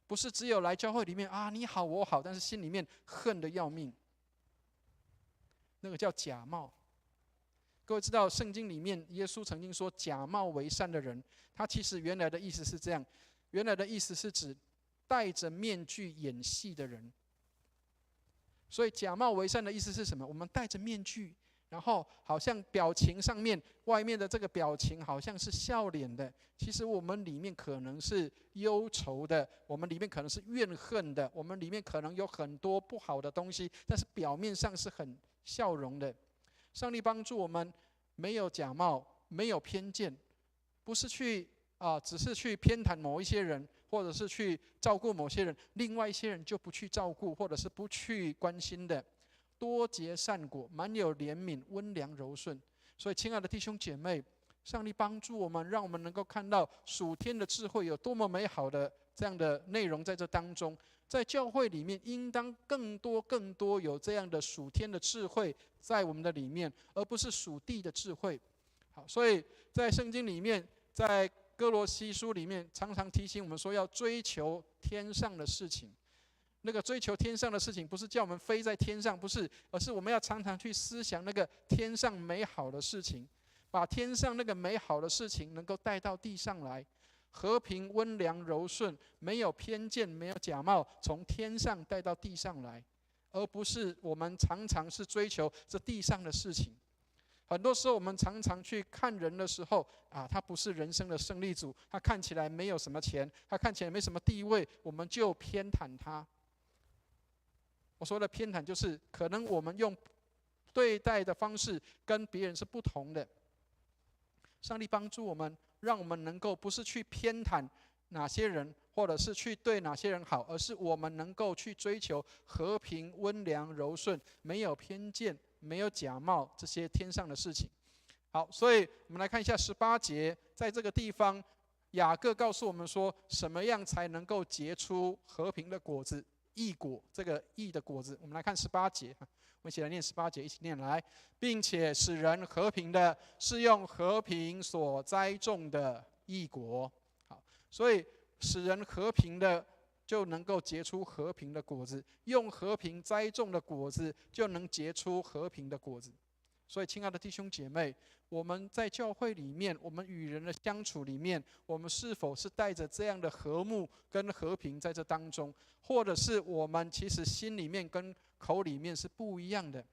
不是只有来教会里面啊，你好我好，但是心里面恨得要命，那个叫假冒。各位知道圣经里面耶稣曾经说假冒为善的人，他其实原来的意思是这样，原来的意思是指戴着面具演戏的人。所以假冒为善的意思是什么？我们戴着面具，然后好像表情上面，外面的这个表情好像是笑脸的，其实我们里面可能是忧愁的，我们里面可能是怨恨的，我们里面可能有很多不好的东西，但是表面上是很笑容的。上帝帮助我们，没有假冒，没有偏见，不是只是去偏袒某一些人，或者是去照顾某些人，另外一些人就不去照顾，或者是不去关心的。多结善果，满有怜悯，温良柔顺。所以，亲爱的弟兄姐妹，上帝帮助我们，让我们能够看到属天的智慧有多么美好的这样的内容在这当中。在教会里面，应当更多有这样的属天的智慧在我们的里面，而不是属地的智慧。好，所以在圣经里面，在哥罗西书里面，常常提醒我们说要追求天上的事情。那个追求天上的事情，不是叫我们飞在天上，不是，而是我们要常常去思想那个天上美好的事情，把天上那个美好的事情能够带到地上来，和平、温良、柔顺，没有偏见，没有假冒，从天上带到地上来，而不是我们常常是追求这地上的事情。很多时候，我们常常去看人的时候，他不是人生的胜利组，他看起来没有什么钱，他看起来没什么地位，我们就偏袒他。我说的偏袒，就是可能我们用对待的方式跟别人是不同的。上帝帮助我们，让我们能够不是去偏袒哪些人，或者是去对哪些人好，而是我们能够去追求和平、温良、柔顺，没有偏见，没有假冒这些天上的事情。好，所以我们来看一下18节，在这个地方，雅各告诉我们说，什么样才能够结出和平的果子，义果，这个义的果子。我们来看18节，我们一起来念18节，一起念来，并且使人和平的，是用和平所栽种的义果。好，所以使人和平的，就能够结出和平的果子，用和平栽种的果子，就能结出和平的果子。所以，亲爱的弟兄姐妹，我们在教会里面，我们与人的相处里面，我们是否是带着这样的和睦跟和平在这当中，或者是我们其实心里面跟口里面是不一样的？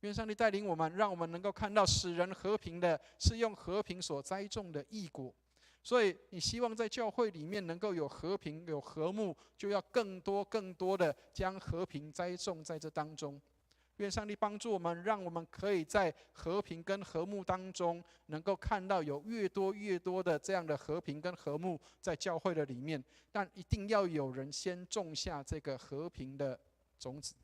愿上帝带领我们，让我们能够看到使人和平的，是用和平所栽种的义果。所以，你希望在教会里面能够有和平、有和睦，就要更多的将和平栽种在这当中。愿上帝帮助我们，让我们可以在和平跟和睦当中，能够看到有越多的这样的和平跟和睦在教会的里面。但一定要有人先种下这个和平的种子。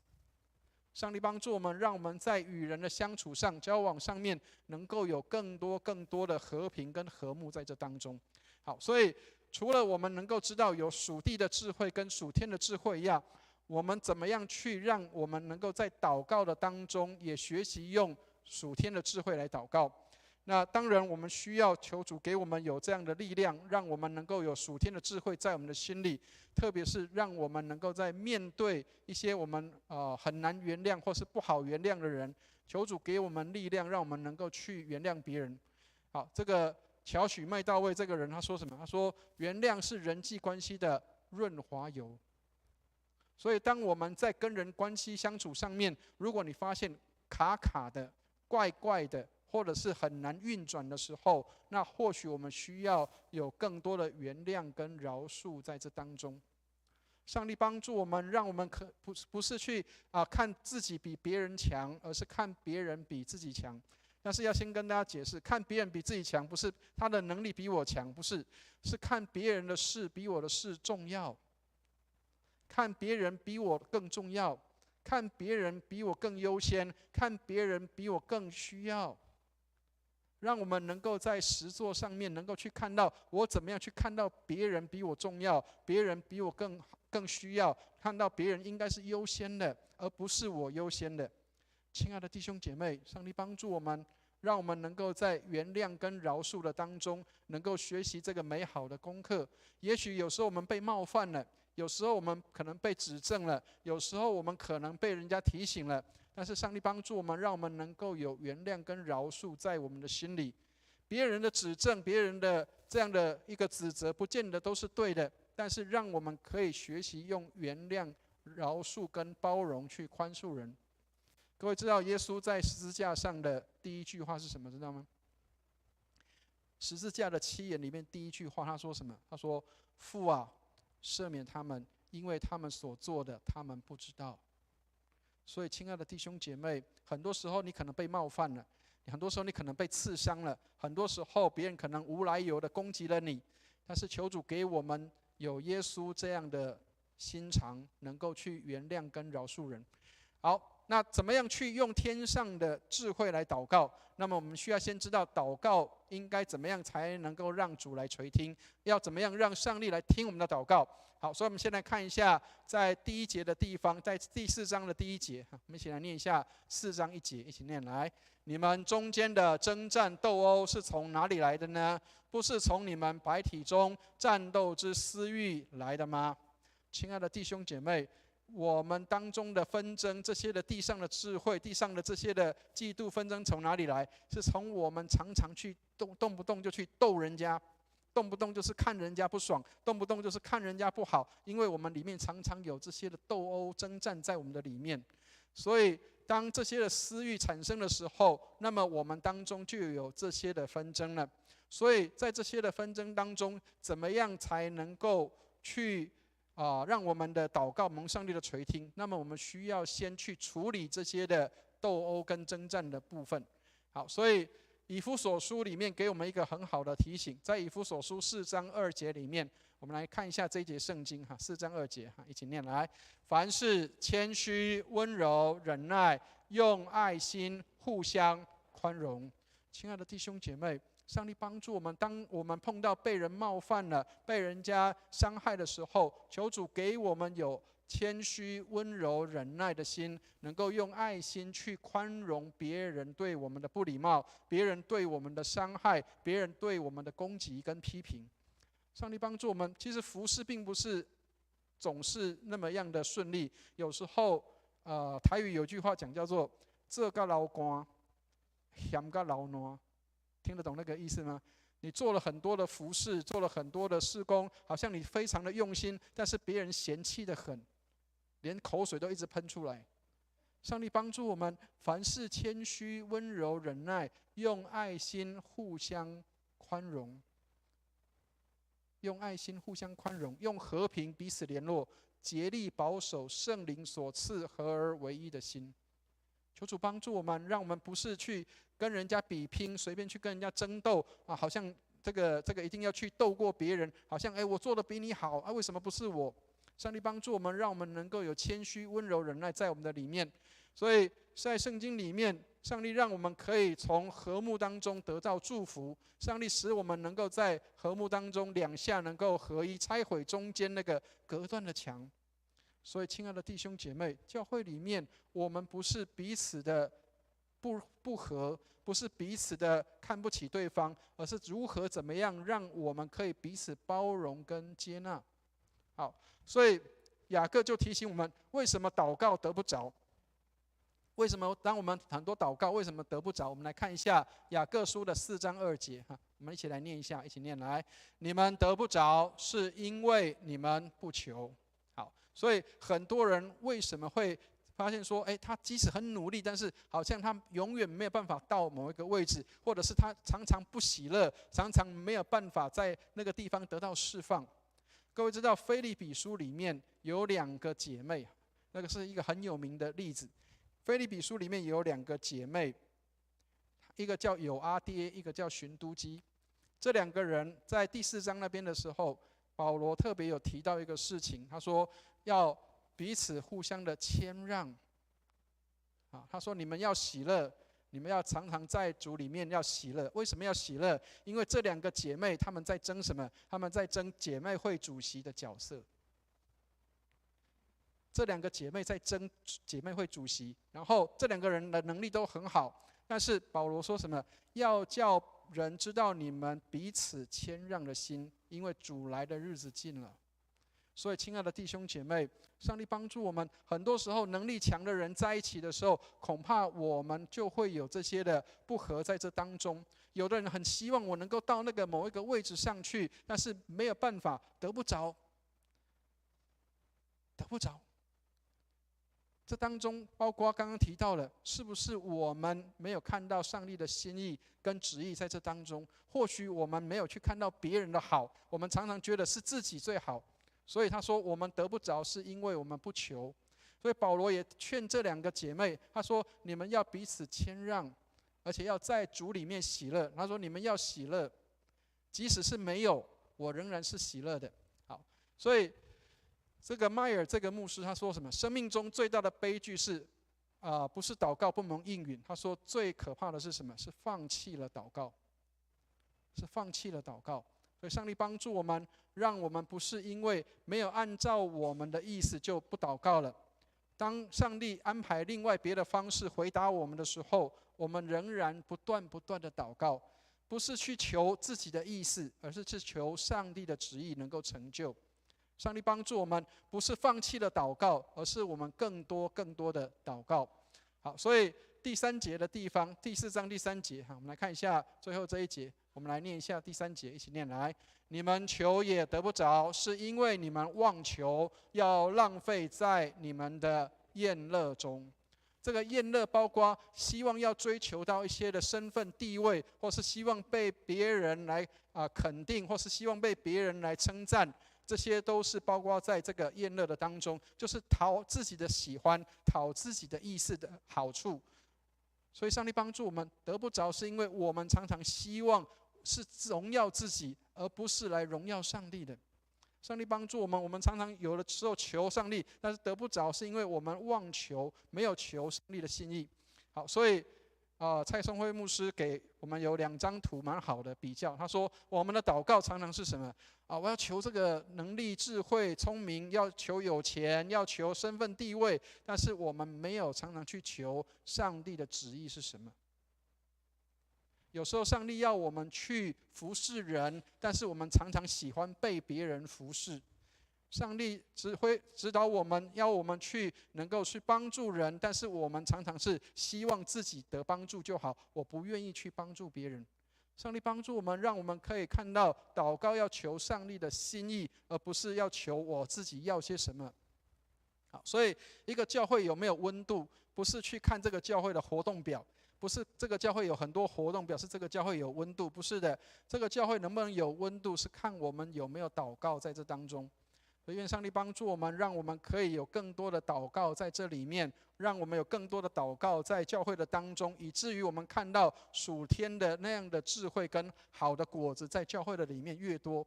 上帝帮助我们，让我们在与人的相处上、交往上面，能够有更多的和平跟和睦在这当中。好，所以除了我们能够知道有属地的智慧跟属天的智慧一样，我们怎么样去让我们能够在祷告的当中，也学习用属天的智慧来祷告？那当然，我们需要求主给我们有这样的力量，让我们能够有属天的智慧在我们的心里，特别是让我们能够在面对一些我们很难原谅或是不好原谅的人，求主给我们力量，让我们能够去原谅别人。好，这个乔许麦道卫这个人他说什么？他说：“原谅是人际关系的润滑油。”所以，当我们在跟人关系相处上面，如果你发现卡卡的、怪怪的，或者是很难运转的时候，那或许我们需要有更多的原谅跟饶恕在这当中。上帝帮助我们，让我们不是去看自己比别人强，而是看别人比自己强。但是要先跟大家解释，看别人比自己强，不是他的能力比我强，不是，是看别人的事比我的事重要。看别人比我更重要，看别人比我更优先，看别人比我更需要。让我们能够在实作上面能够去看到我怎么样去看到别人比我重要，别人比我更需要，看到别人应该是优先的，而不是我优先的。亲爱的弟兄姐妹，上帝帮助我们，让我们能够在原谅跟饶恕的当中，能够学习这个美好的功课。也许有时候我们被冒犯了，有时候我们可能被指正了，有时候我们可能被人家提醒了，但是上帝帮助我们，让我们能够有原谅跟饶恕在我们的心里。别人的指正，别人的这样的一个指责，不见得都是对的，但是让我们可以学习用原谅、饶恕跟包容去宽恕人。各位知道耶稣在十字架上的第一句话是什么？知道吗？十字架的7言里面第一句话他说什么？他说：“父啊，赦免他们，因为他们所做的，他们不知道。”所以，亲爱的弟兄姐妹，很多时候你可能被冒犯了，很多时候你可能被刺伤了，很多时候别人可能无来由的攻击了你，但是求主给我们有耶稣这样的心肠，能够去原谅跟饶恕人。好。那怎么样去用天上的智慧来祷告？那么我们需要先知道祷告应该怎么样才能够让主来垂听，要怎么样让上帝来听我们的祷告。好，所以我们先来看一下，在第1节的地方，在第4章的第1节，我们一起来念一下4章1节，一起念来。你们中间的征战斗殴是从哪里来的呢？不是从你们百体中战斗之私欲来的吗？亲爱的弟兄姐妹，我们当中的纷争，这些的地上的智慧，地上的这些的嫉妒纷争从哪里来？是从我们常常去动不动就去斗人家，动不动就是看人家不爽，动不动就是看人家不好，因为我们里面常常有这些的斗殴征战在我们的里面。所以当这些的私欲产生的时候，那么我们当中就有这些的纷争了。所以在这些的纷争当中，怎么样才能够去让我们的祷告蒙上帝的垂听？那么我们需要先去处理这些的斗殴跟征战的部分。好，所以以弗所书里面给我们一个很好的提醒，在以弗所书4章2节里面，我们来看一下这一节圣经4章2节一起念来。凡事谦虚、温柔、忍耐，用爱心互相宽容。亲爱的弟兄姐妹，上帝帮助我们，当我们碰到被人冒犯了、被人家伤害的时候，求主给我们有谦虚、温柔、忍耐的心，能够用爱心去宽容别人对我们的不礼貌，别人对我们的伤害，别人对我们的攻击跟批评。上帝帮助我们，其实服事并不是总是那么样的顺利，有时候台语有句话讲叫做“做甲流汗，嫌甲流烂”，听得懂那个意思吗？你做了很多的服事，做了很多的事工，好像你非常的用心，但是别人嫌弃的很，连口水都一直喷出来。上帝帮助我们，凡事谦虚、温柔、忍耐，用爱心互相宽容，用爱心互相宽容，用和平彼此联络，竭力保守圣灵所赐合而为一的心。求主帮助我们，让我们不是去跟人家比拼，随便去跟人家争斗好像这个一定要去斗过别人，好像我做的比你好为什么不是我？上帝帮助我们，让我们能够有谦虚、温柔、忍耐在我们的里面。所以在圣经里面，上帝让我们可以从和睦当中得到祝福，上帝使我们能够在和睦当中两下能够合一，拆毁中间那个隔断的墙。所以亲爱的弟兄姐妹，教会里面我们不是彼此的不和，不是彼此的看不起对方，而是如何怎么样让我们可以彼此包容跟接纳。好，所以雅各就提醒我们，为什么祷告得不着？为什么当我们很多祷告为什么得不着？我们来看一下雅各书的4章2节我们一起来念一下，一起念来。你们得不着，是因为你们不求。好，所以很多人为什么会发现说，他即使很努力，但是好像他永远没有办法到某一个位置，或者是他常常不喜乐，常常没有办法在那个地方得到释放。各位知道腓立比书里面有2个姐妹，那个是一个很有名的例子。腓立比书里面有2个姐妹，一个叫友阿爹，一个叫寻都基。这2个人在第4章那边的时候，保罗特别有提到一个事情，他说要彼此互相的谦让。他说你们要喜乐，你们要常常在主里面要喜乐。为什么要喜乐？因为这2个姐妹她们在争什么？她们在争姐妹会主席的角色。这2个姐妹在争姐妹会主席，然后这2个人的能力都很好，但是保罗说什么？要叫人知道你们彼此谦让的心，因为主来的日子近了。所以亲爱的弟兄姐妹，上帝帮助我们，很多时候能力强的人在一起的时候，恐怕我们就会有这些的不和在这当中。有的人很希望我能够到那个某一个位置上去，但是没有办法，得不着。这当中包括刚刚提到了，是不是我们没有看到上帝的心意跟旨意在这当中？或许我们没有去看到别人的好，我们常常觉得是自己最好，所以他说我们得不着是因为我们不求。所以保罗也劝这2个姐妹，他说你们要彼此谦让，而且要在主里面喜乐。他说你们要喜乐，即使是没有，我仍然是喜乐的。好，所以这个迈尔这个牧师他说什么？生命中最大的悲剧是不是祷告不蒙应允，他说最可怕的是什么？是放弃了祷告，是放弃了祷告。所以上帝帮助我们，让我们不是因为没有按照我们的意思就不祷告了。当上帝安排另外别的方式回答我们的时候，我们仍然不断的祷告，不是去求自己的意思，而是去求上帝的旨意能够成就。上帝帮助我们，不是放弃了祷告，而是我们更多的祷告。好，所以第3节的地方，第4章第3节，我们来看一下最后这一节，我们来念一下第3节，一起念来。你们求也得不着，是因为你们妄求，要浪费在你们的宴乐中。这个宴乐包括希望要追求到一些的身份地位，或是希望被别人来肯定，或是希望被别人来称赞，这些都是包括在这个宴乐的当中，就是讨自己的喜欢，讨自己的意思的好处。所以上帝帮助我们得不着，是因为我们常常希望是荣耀自己，而不是来荣耀上帝的。上帝帮助我们，我们常常有的时候求上帝，但是得不着，是因为我们妄求，没有求上帝的心意。好，所以蔡松辉牧师给我们有2张图蛮好的比较。他说我们的祷告常常是什么？我要求这个能力、智慧、聪明，要求有钱，要求身份地位，但是我们没有常常去求上帝的旨意是什么。有时候上帝要我们去服侍人，但是我们常常喜欢被别人服侍。上帝指导我们，要我们去能够去帮助人，但是我们常常是希望自己得帮助就好，我不愿意去帮助别人。上帝帮助我们，让我们可以看到祷告要求上帝的心意，而不是要求我自己要些什么。好，所以一个教会有没有温度，不是去看这个教会的活动表，不是这个教会有很多活动表示这个教会有温度，不是的。这个教会能不能有温度，是看我们有没有祷告在这当中。所以愿上帝帮助我们，让我们可以有更多的祷告在这里面，让我们有更多的祷告在教会的当中，以至于我们看到属天的那样的智慧跟好的果子在教会的里面越多。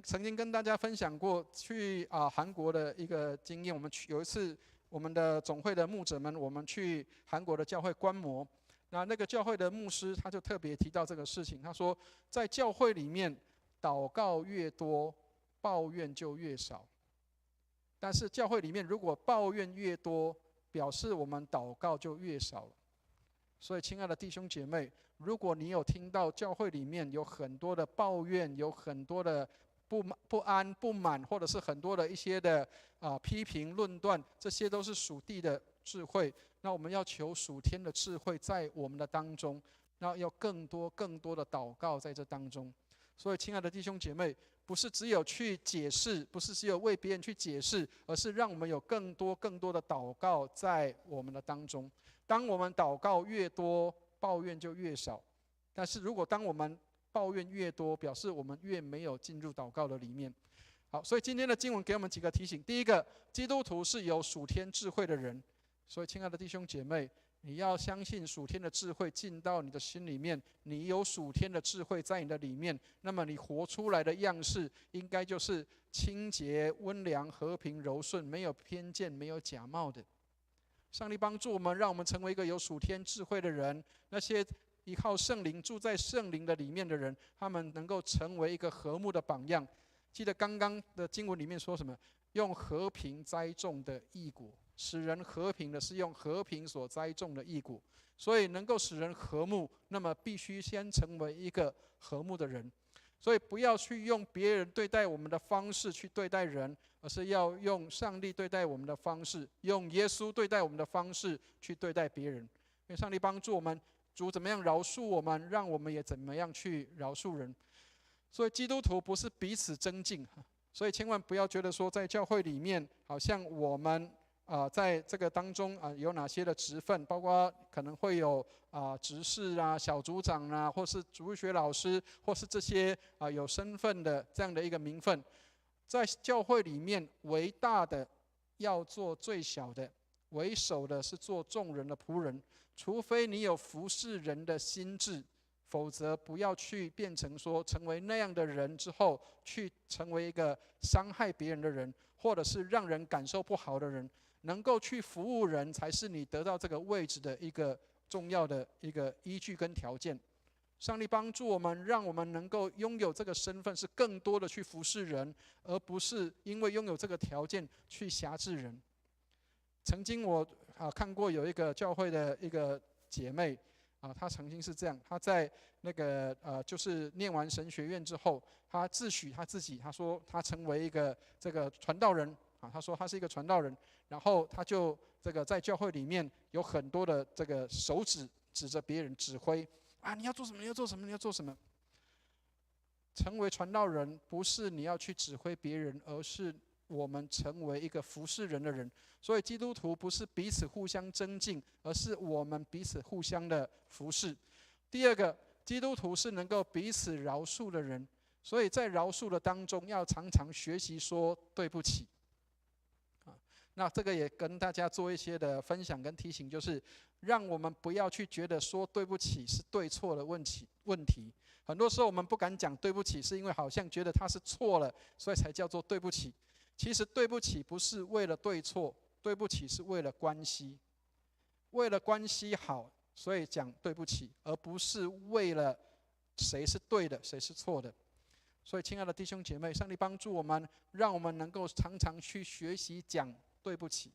曾经跟大家分享过去韩国的一个经验，我们有一次我们的总会的牧者们，我们去韩国的教会观摩，那个教会的牧师他就特别提到这个事情，他说在教会里面祷告越多，抱怨就越少，但是教会里面如果抱怨越多，表示我们祷告就越少了。所以亲爱的弟兄姐妹，如果你有听到教会里面有很多的抱怨，有很多的不安、不满，或者是很多的一些的批评论断，这些都是属地的智慧。那我们要求属天的智慧在我们的当中，然后要更多的祷告在这当中。所以亲爱的弟兄姐妹，不是只有去解释，不是只有为别人去解释，而是让我们有更多的祷告在我们的当中。当我们祷告越多，抱怨就越少。但是如果当我们抱怨越多，表示我们越没有进入祷告的里面。好，所以今天的经文给我们几个提醒。第一个，基督徒是有属天智慧的人。所以亲爱的弟兄姐妹，你要相信属天的智慧进到你的心里面，你有属天的智慧在你的里面，那么你活出来的样式应该就是清洁、温良、和平、柔顺，没有偏见，没有假冒的。上帝帮助我们，让我们成为一个有属天智慧的人。那些依靠圣灵、住在圣灵的里面的人，他们能够成为一个和睦的榜样。记得刚刚的经文里面说什么？用和平栽种的义果，使人和平的是用和平所栽种的义果。所以能够使人和睦，那么必须先成为一个和睦的人。所以不要去用别人对待我们的方式去对待人，而是要用上帝对待我们的方式，用耶稣对待我们的方式去对待别人。愿上帝帮助我们，主怎么样饶恕我们，让我们也怎么样去饶恕人。所以基督徒不是彼此争竞，所以千万不要觉得说在教会里面好像我们在这个当中有哪些的职分，包括可能会有执事小组长或是主日学老师，或是这些有身份的这样的一个名分。在教会里面，为大的要做最小的，为首的是做众人的仆人。除非你有服侍人的心志，否则不要去变成说成为那样的人之后，去成为一个伤害别人的人，或者是让人感受不好的人。能够去服务人，才是你得到这个位置的一个重要的一个依据跟条件。上帝帮助我们，让我们能够拥有这个身份，是更多的去服侍人，而不是因为拥有这个条件去辖制人。曾经我看过有一个教会的一个姐妹她曾经是这样，她在那个就是念完神学院之后，她自诩她自己，她说她成为一个这个传道人她说她是一个传道人，然后她就这个在教会里面有很多的这个手指指着别人指挥你要做什么，你要做什么，你要做什么。成为传道人不是你要去指挥别人，而是我们成为一个服侍人的人。所以基督徒不是彼此互相增进，而是我们彼此互相的服侍。第二个，基督徒是能够彼此饶恕的人，所以在饶恕的当中要常常学习说对不起。那这个也跟大家做一些的分享跟提醒，就是让我们不要去觉得说对不起是对错的问题。很多时候我们不敢讲对不起，是因为好像觉得他是错了，所以才叫做对不起。其实对不起不是为了对错，对不起是为了关系，为了关系好，所以讲对不起，而不是为了谁是对的，谁是错的。所以亲爱的弟兄姐妹，上帝帮助我们，让我们能够常常去学习讲对不起。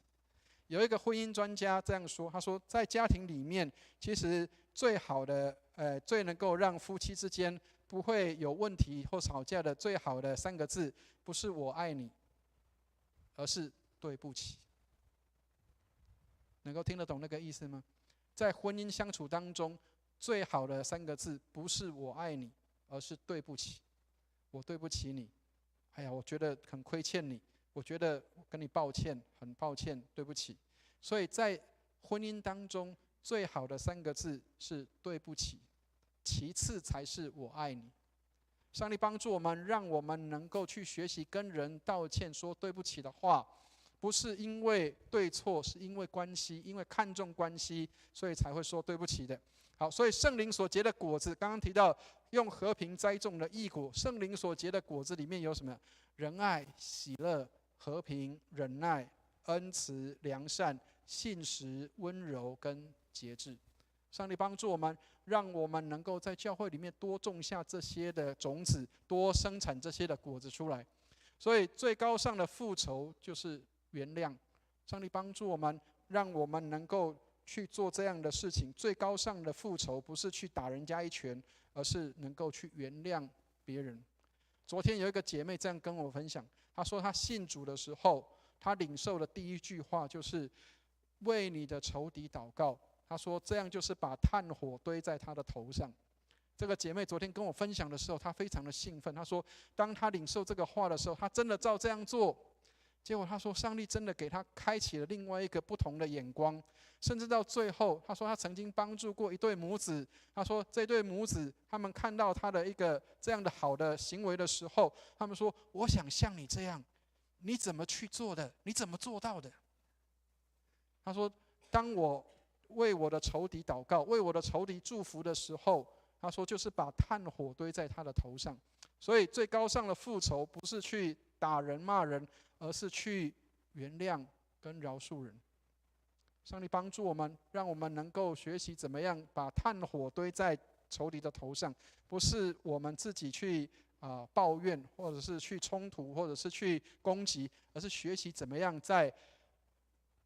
有一个婚姻专家这样说，他说在家庭里面，其实最好的最能够让夫妻之间不会有问题或吵架的最好的3个字，不是我爱你，而是对不起。能够听得懂那个意思吗？在婚姻相处当中，最好的3个字不是我爱你，而是对不起。我对不起你，我觉得很亏欠你，我觉得跟你抱歉，很抱歉，对不起。所以在婚姻当中，最好的3个字是对不起，其次才是我爱你。上帝帮助我们，让我们能够去学习跟人道歉，说对不起的话，不是因为对错，是因为关系，因为看重关系，所以才会说对不起的。好，所以圣灵所结的果子，刚刚提到用和平栽种的义果，圣灵所结的果子里面有什么？仁爱、喜乐、和平、忍耐、恩慈、良善、信实、温柔跟节制。上帝帮助我们，让我们能够在教会里面多种下这些的种子，多生产这些的果子出来。所以最高尚的复仇就是原谅。上帝帮助我们，让我们能够去做这样的事情。最高尚的复仇不是去打人家一拳，而是能够去原谅别人。昨天有一个姐妹这样跟我分享，她说她信主的时候，她领受的第一句话就是为你的仇敌祷告。她说这样就是把炭火堆在她的头上。这个姐妹昨天跟我分享的时候，她非常的兴奋。她说当她领受这个话的时候，她真的照这样做。结果她说上帝真的给她开启了另外一个不同的眼光，甚至到最后，她说她曾经帮助过一对母子。她说这对母子他们看到她的一个这样的好的行为的时候，他们说我想像你这样，你怎么去做的？你怎么做到的？她说当我为我的仇敌祷告，为我的仇敌祝福的时候，她说就是把炭火堆在他的头上。所以最高尚的复仇不是去打人骂人，而是去原谅跟饶恕人。上帝帮助我们，让我们能够学习怎么样把炭火堆在仇敌的头上，不是我们自己去抱怨，或者是去冲突，或者是去攻击，而是学习怎么样在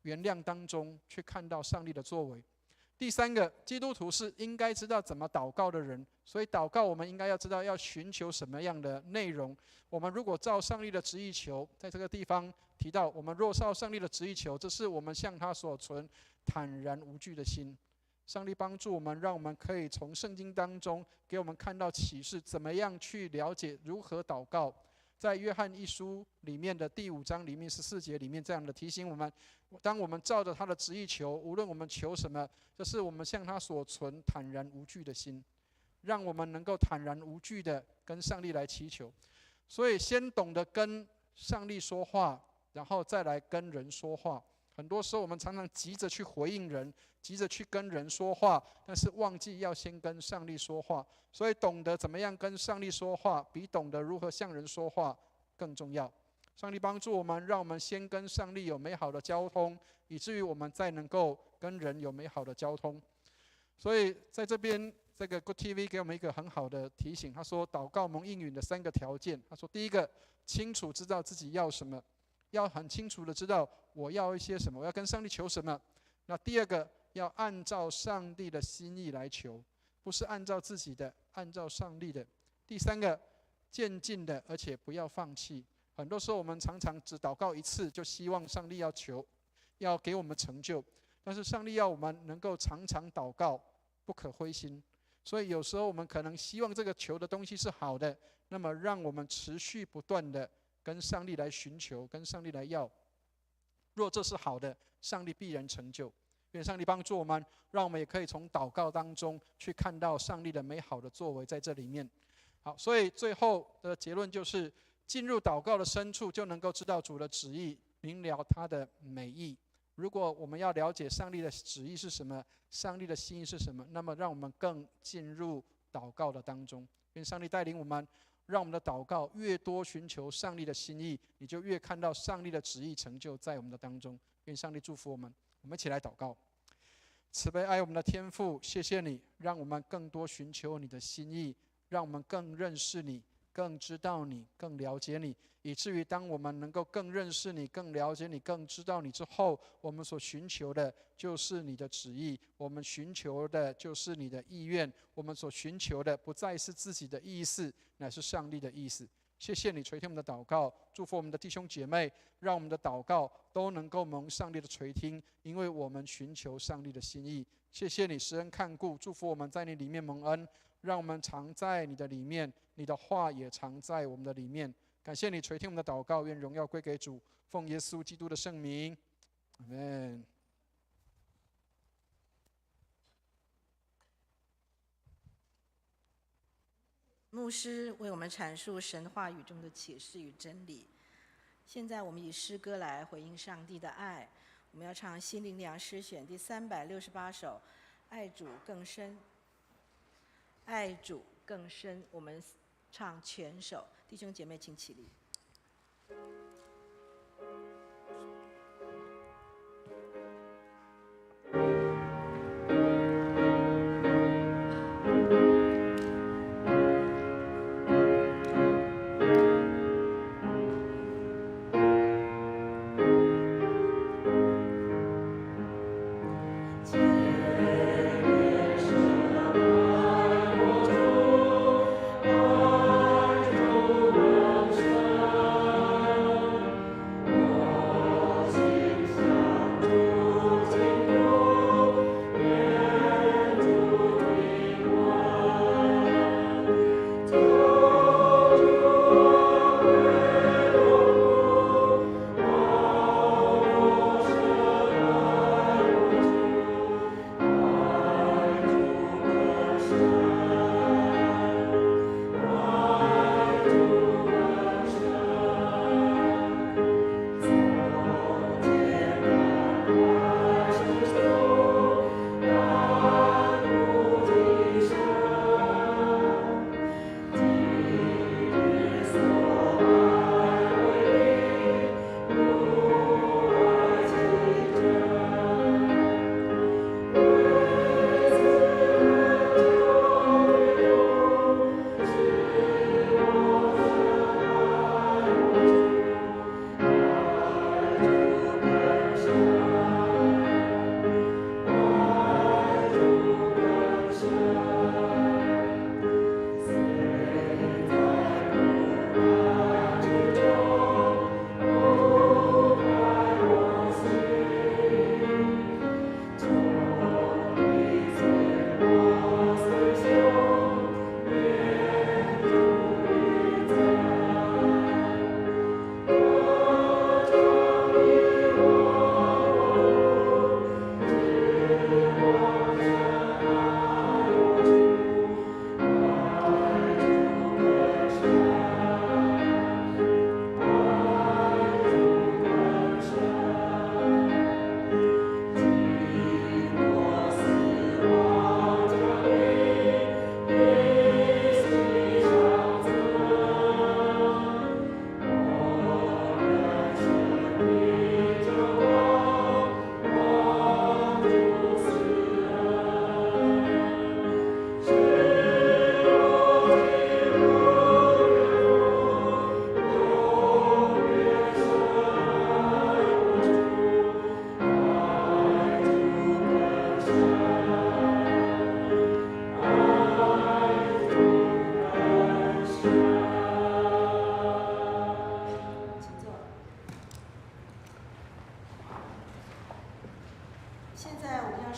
原谅当中去看到上帝的作为。第3个，基督徒是应该知道怎么祷告的人，所以祷告我们应该要知道要寻求什么样的内容。我们如果照上帝的旨意求，在这个地方提到，我们若照上帝的旨意求，这是我们向他所存坦然无惧的心。上帝帮助我们，让我们可以从圣经当中给我们看到启示，怎么样去了解如何祷告。在约翰一书里面的第5章里面14节里面这样的提醒我们，当我们照着他的旨意求，无论我们求什么，这是我们向他所存坦然无惧的心，让我们能够坦然无惧的跟上帝来祈求。所以先懂得跟上帝说话，然后再来跟人说话。很多时候我们常常急着去回应人，急着去跟人说话，但是忘记要先跟上帝说话。所以懂得怎么样跟上帝说话，比懂得如何向人说话更重要。上帝帮助我们，让我们先跟上帝有美好的交通，以至于我们再能够跟人有美好的交通。所以在这边，这个 Good TV 给我们一个很好的提醒，他说祷告蒙应允的3个条件。他说第一个，清楚知道自己要什么，要很清楚的知道我要一些什么，我要跟上帝求什么。那第二个，要按照上帝的心意来求，不是按照自己的，按照上帝的。第三个，渐进的，而且不要放弃。很多时候我们常常只祷告一次，就希望上帝要求，要给我们成就。但是上帝要我们能够常常祷告，不可灰心。所以有时候我们可能希望这个求的东西是好的，那么让我们持续不断的跟上帝来寻求，跟上帝来要。若这是好的，上帝必然成就。愿上帝帮助我们，让我们也可以从祷告当中去看到上帝的美好的作为在这里面。好，所以最后的结论就是，进入祷告的深处，就能够知道主的旨意，明了他的美意。如果我们要了解上帝的旨意是什么，上帝的心意是什么，那么让我们更进入祷告的当中。愿上帝带领我们，让我们的祷告越多寻求上帝的心意，你就越看到上帝的旨意成就在我们的当中。愿上帝祝福我们。我们一起来祷告。慈悲爱我们的天父，谢谢你，让我们更多寻求你的心意，让我们更认识你，更知道你，更了解你，以至于当我们能够更认识你，更了解你，更知道你之后，我们所寻求的就是你的旨意，我们寻求的就是你的意愿，我们所寻求的不再是自己的意思，乃是上帝的意思。谢谢你垂听我们的祷告，祝福我们的弟兄姐妹，让我们的祷告都能够蒙上帝的垂听，因为我们寻求上帝的心意。谢谢你施恩看顾，祝福我们在你里面蒙恩，让我们常在你的里面，你的话也常在我们的里面。感谢你垂听我们的祷告，愿荣耀归给主，奉耶稣基督的圣名，阿们。牧师为我们阐述神话语中的启示与真理。现在我们以诗歌来回应上帝的爱。我们要唱心灵粮诗选第368首，爱主更深。爱主更深，我们唱全首。弟兄姐妹请起立。爱主更深。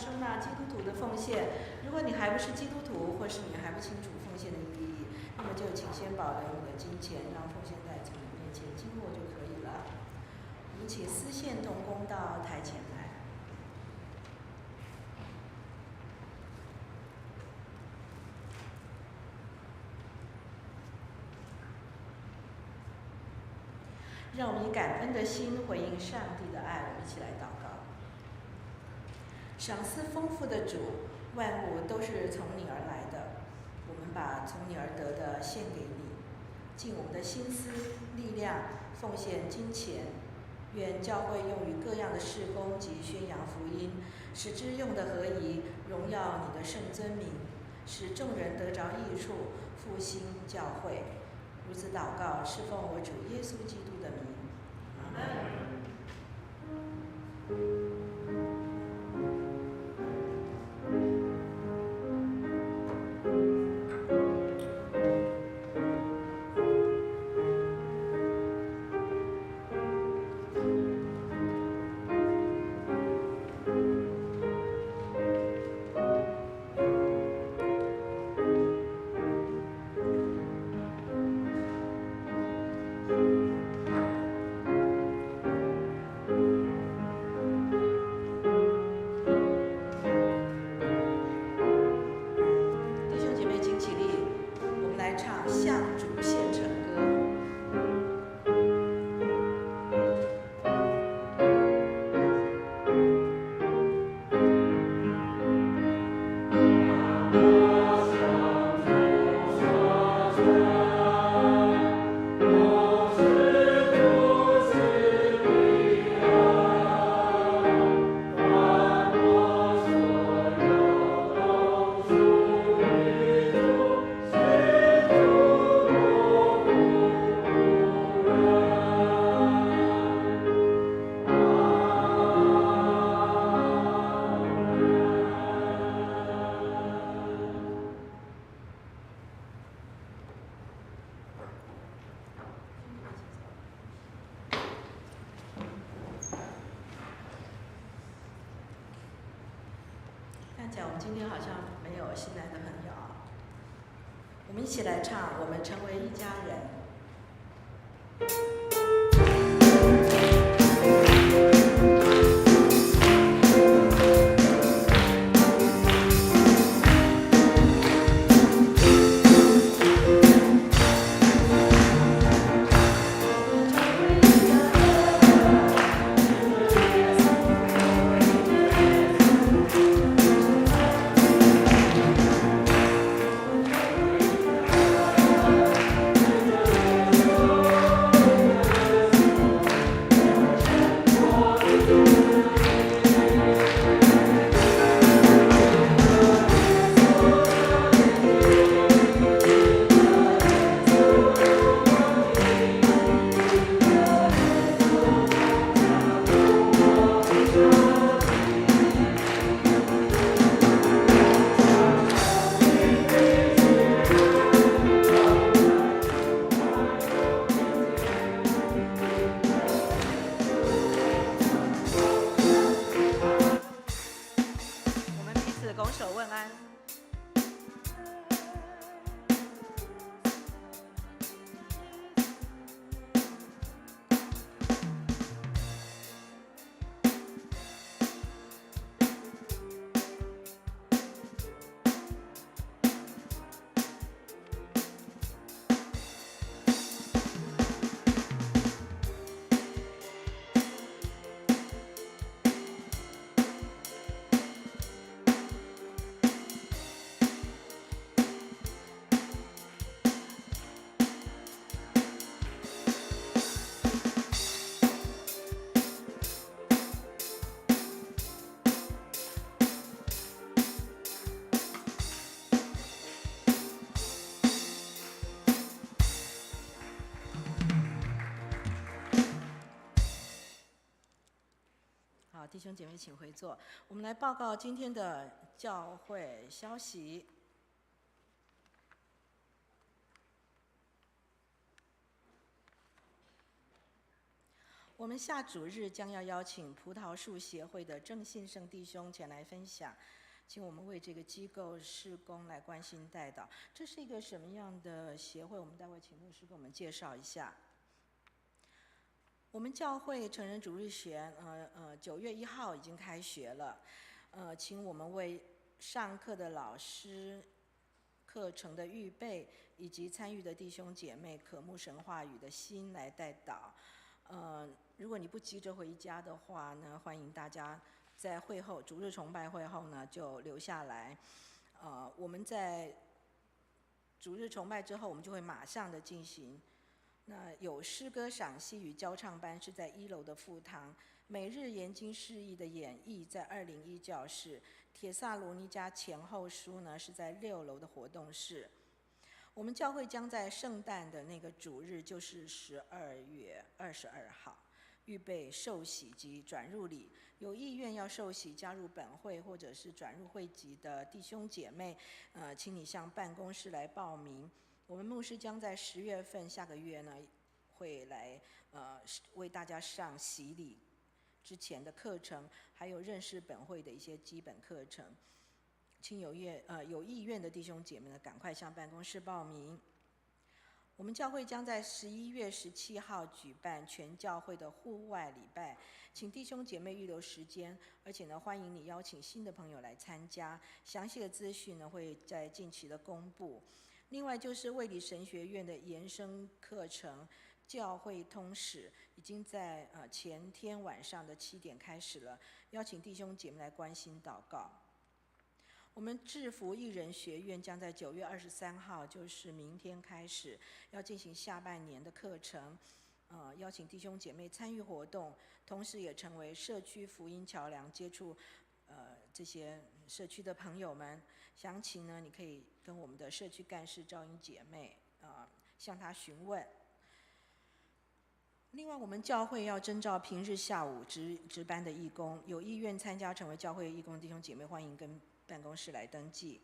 收纳基督徒的奉献。如果你还不是基督徒，或是你还不清楚奉献的意义，那么就请先保留你的金钱，让奉献袋从你面前经过就可以了。我们请司献同工到台前来。让我们以感恩的心回应上帝的爱，我们一起来祷告。赏赐丰富的主，万物都是从你而来的，我们把从你而得的献给你，尽我们的心思、力量，奉献金钱。愿教会用于各样的事工及宣扬福音，使之用得合宜，荣耀你的圣尊名，使众人得着益处，复兴教会。如此祷告，是奉我主耶稣基督的名。阿门。讲我们今天好像没有新来的朋友，我们一起来唱，我们成为一家人。弟兄姐妹，请回座。我们来报告今天的教会消息。我我们下主日将要邀请葡萄树协会的郑信胜弟兄前来分享，请我们为这个机构事工来关心代祷。这是一个什么样的协会？我们待会请牧师给我们介绍一下。我们教会成人主日学，9月1号已经开学了，请我们为上课的老师、课程的预备以及参与的弟兄姐妹渴慕神话语的心来代祷。如果你不急着回家的话呢，欢迎大家在会后主日崇拜会后呢就留下来。我们在主日崇拜之后，我们就会马上的进行。那有诗歌赏析与教唱班是在1楼的副堂，每日研经释义的演绎在201教室，帖撒罗尼迦前后书呢是在6楼的活动室。我们教会将在圣诞的那个主日，就是12月22号，预备受洗及转入礼。有意愿要受洗加入本会或者是转入会籍的弟兄姐妹，请你向办公室来报名。我们牧师将在10月份下个月呢，会来为大家上洗礼之前的课程，还有认识本会的一些基本课程。请有意愿的弟兄姐妹呢，赶快向办公室报名。我们教会将在11月17号举办全教会的户外礼拜，请弟兄姐妹预留时间，而且呢，欢迎你邀请新的朋友来参加。详细的资讯呢，会在近期的公布。另外就是卫理神学院的延伸课程教会通史，已经在前天晚上的7点开始了，邀请弟兄姐妹来关心祷告。我们制服艺人学院将在9月23号，就是明天开始，要进行下半年的课程，邀请弟兄姐妹参与活动，同时也成为社区福音桥梁，接触这些社区的朋友们。详情呢，你可以跟我们的社区干事赵英姐妹向她询问。另外，我们教会要征召平日下午值班的义工，有意愿参加成为教会义工弟兄姐妹，欢迎跟办公室来登记。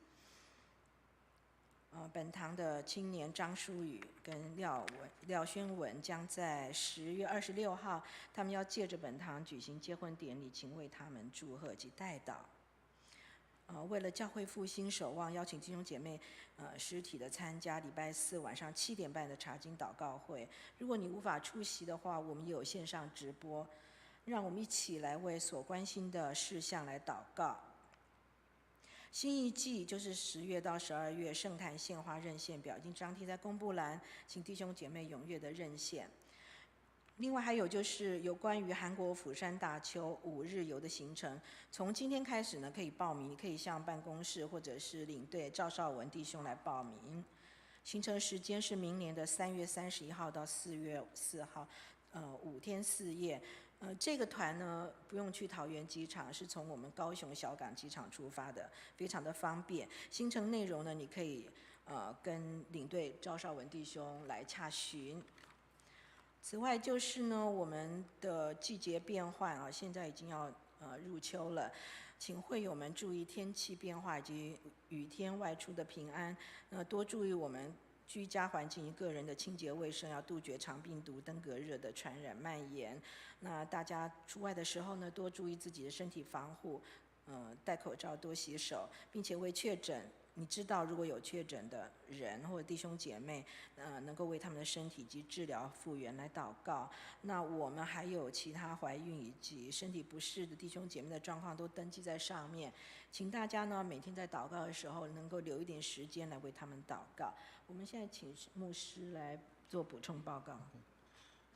本堂的青年张淑宇跟廖宣文将在10月26号，他们要借着本堂举行结婚典礼，请为他们祝贺及代祷。为了教会复兴守望，邀请弟兄姐妹实体的参加礼拜4晚上7点半的查经祷告会。如果你无法出席的话，我们也有线上直播，让我们一起来为所关心的事项来祷告。新一季就是10月到12月圣坛献花认献表已经张贴在公布栏，请弟兄姐妹踊跃的认献。另外还有就是有关于韩国釜山大邱5日游的行程，从今天开始呢可以报名，你可以向办公室或者是领队赵少文弟兄来报名。行程时间是明年的3月31号到4月4号，5天4夜。这个团呢不用去桃园机场，是从我们高雄小港机场出发的，非常的方便。行程内容呢，你可以跟领队赵少文弟兄来洽询。此外就是呢，我们的季节变换现在已经要入秋了，请会友们注意天气变化以及雨天外出的平安，多注意我们居家环境与个人的清洁卫生，要杜绝肠病毒、登革热的传染蔓延。那大家出外的时候呢，多注意自己的身体防护，戴口罩、多洗手，并且为确诊。你知道，如果有确诊的人或者弟兄姐妹，能够为他们的身体及治疗复原来祷告。那我们还有其他怀孕以及身体不适的弟兄姐妹的状况都登记在上面，请大家呢每天在祷告的时候能够留一点时间来为他们祷告。我们现在请牧师来做补充报告。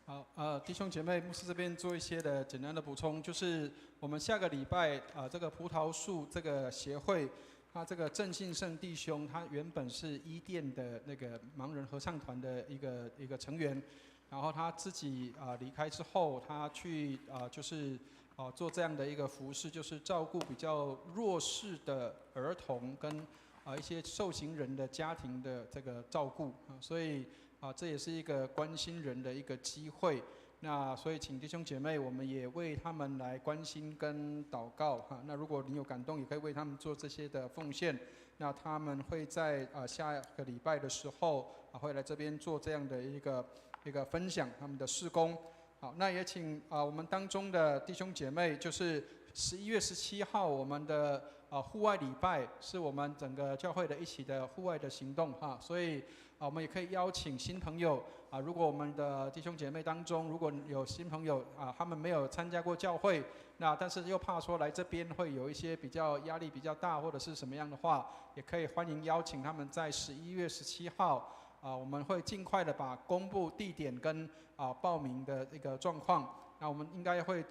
好，弟兄姐妹，牧师这边做一些的简单的补充，就是我们下个礼拜这个葡萄树这个协会。他这个郑信胜弟兄，他原本是伊甸的那个盲人合唱团的一个成员，然后他自己离开之后，他去就是做这样的一个服事，就是照顾比较弱势的儿童跟一些受刑人的家庭的这个照顾所以这也是一个关心人的一个机会。那所以请弟兄姐妹，我们也为他们来关心跟祷告那如果你有感动，也可以为他们做这些的奉献。那他们会在下个礼拜的时候会来这边做这样的一个分享他们的事工好，那也请我们当中的弟兄姐妹，就是11月17号我们的户外礼拜，是我们整个教会的一起的户外的行动哈，所以我们也可以邀请新朋友如果我们的弟兄姐妹当中如果有新朋友他们没有参加过教会，那但是又怕说来这边会有一些比较压力比较大或者是什么样的话，也可以欢迎邀请他们在11月17号我们会尽快的把公布地点跟报名的一个状况。那我们应该会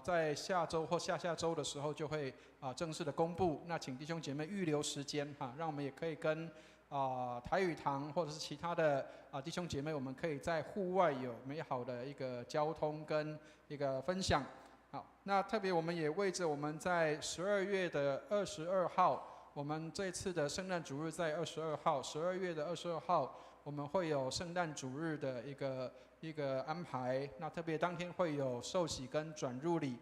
在下周或下下周的时候就会正式的公布。那请弟兄姐妹预留时间让我们也可以跟台语堂或者是其他的弟兄姐妹，我们可以在户外有美好的一个交通跟一个分享。好，那特别我们也为着我们在12月的22号，我们这次的圣诞主日在22号，12月的22号，我们会有圣诞主日的一个安排。那特别当天会有受洗跟转入礼。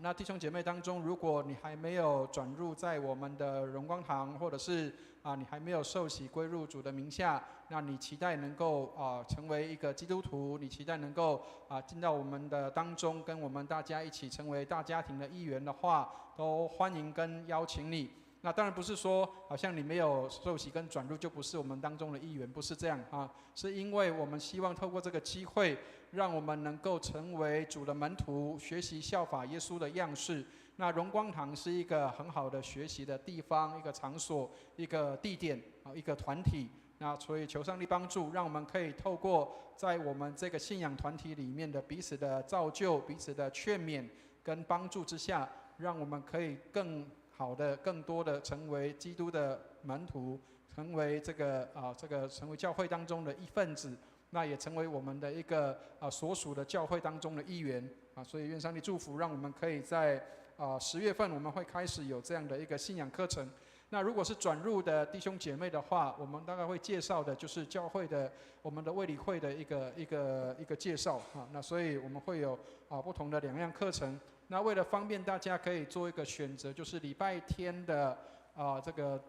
那弟兄姐妹当中，如果你还没有转入在我们的荣光堂，或者是你还没有受洗归入主的名下，那你期待能够成为一个基督徒，你期待能够进到我们的当中，跟我们大家一起成为大家庭的一员的话，都欢迎跟邀请你。那当然不是说好像你没有受洗跟转入就不是我们当中的一员，不是这样是因为我们希望透过这个机会，让我们能够成为主的门徒，学习效法耶稣的样式。那荣光堂是一个很好的学习的地方，一个场所，一个地点一个团体。那所以求上帝帮助，让我们可以透过在我们这个信仰团体里面的彼此的造就、彼此的劝勉跟帮助之下，让我们可以更好的、更多的成为基督的门徒，成为这个成为教会当中的一份子，那也成为我们的一个所属的教会当中的一员所以愿上帝祝福，让我们可以在10月份我们会开始有这样的一个信仰课程。那如果是转入的弟兄姐妹的话，我们大概会介绍的就是教会的我们的卫理会的一个介绍那所以我们会有不同的2样课程。那为了方便大家可以做一个选择，就是礼拜天的这个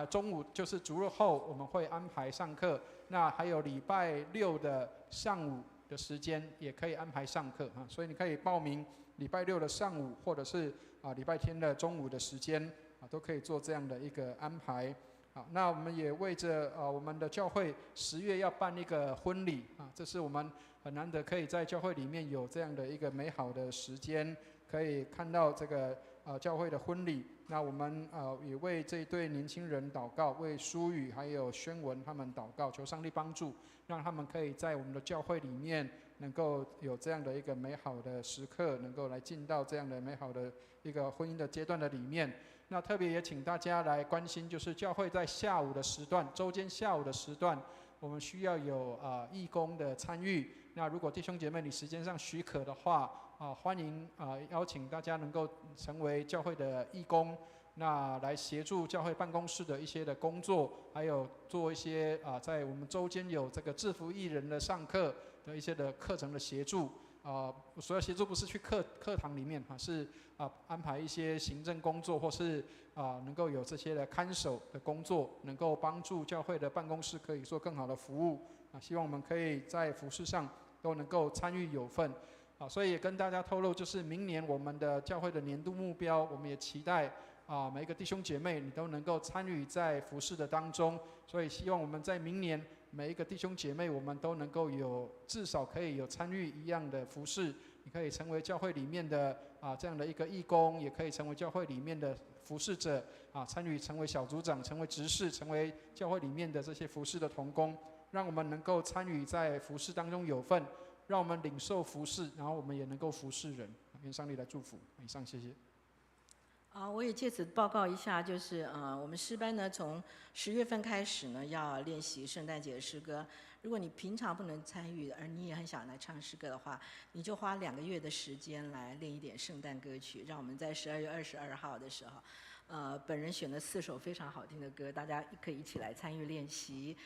中午就是主日后我们会安排上课，那还有礼拜六的上午的时间也可以安排上课所以你可以报名礼拜六的上午，或者是礼拜天的中午的时间都可以做这样的一个安排。好，那我们也为着我们的教会10月要办一个婚礼这是我们很难得可以在教会里面有这样的一个美好的时间，可以看到这个教会的婚礼。那我们也为这一对年轻人祷告，为舒宇还有宣文他们祷告，求上帝帮助，让他们可以在我们的教会里面能够有这样的一个美好的时刻，能够来进到这样的美好的一个婚姻的阶段的里面。那特别也请大家来关心，就是教会在下午的时段，周间下午的时段，我们需要有义工的参与。那如果弟兄姐妹你时间上许可的话欢迎邀请大家能够成为教会的义工，那来协助教会办公室的一些的工作，还有做一些在我们周间有这个制服艺人的上课的一些的课程的协助所要协助不是去课堂里面是安排一些行政工作，或是能够有这些的看守的工作，能够帮助教会的办公室可以做更好的服务希望我们可以在服事上都能够参与有份所以也跟大家透露，就是明年我们的教会的年度目标，我们也期待每一个弟兄姐妹你都能够参与在服事的当中。所以希望我们在明年每一个弟兄姐妹，我们都能够有至少可以有参与一样的服事。你可以成为教会里面的这样的一个义工，也可以成为教会里面的服事者参与成为小组长，成为执事，成为教会里面的这些服事的同工，让我们能够参与在服事当中有份，让我们领受服事，然后我们也能够服事人。愿上帝来祝福。以上，谢谢。我也借此报告一下，就是我们诗班呢，从10月份开始呢，要练习圣诞节的诗歌。如果你平常不能参与，而你也很想来唱诗歌的话，你就花2个月的时间来练一点圣诞歌曲，让我们在12月22号的时候，本人选了4首非常好听的歌，大家可以一起来参与练习。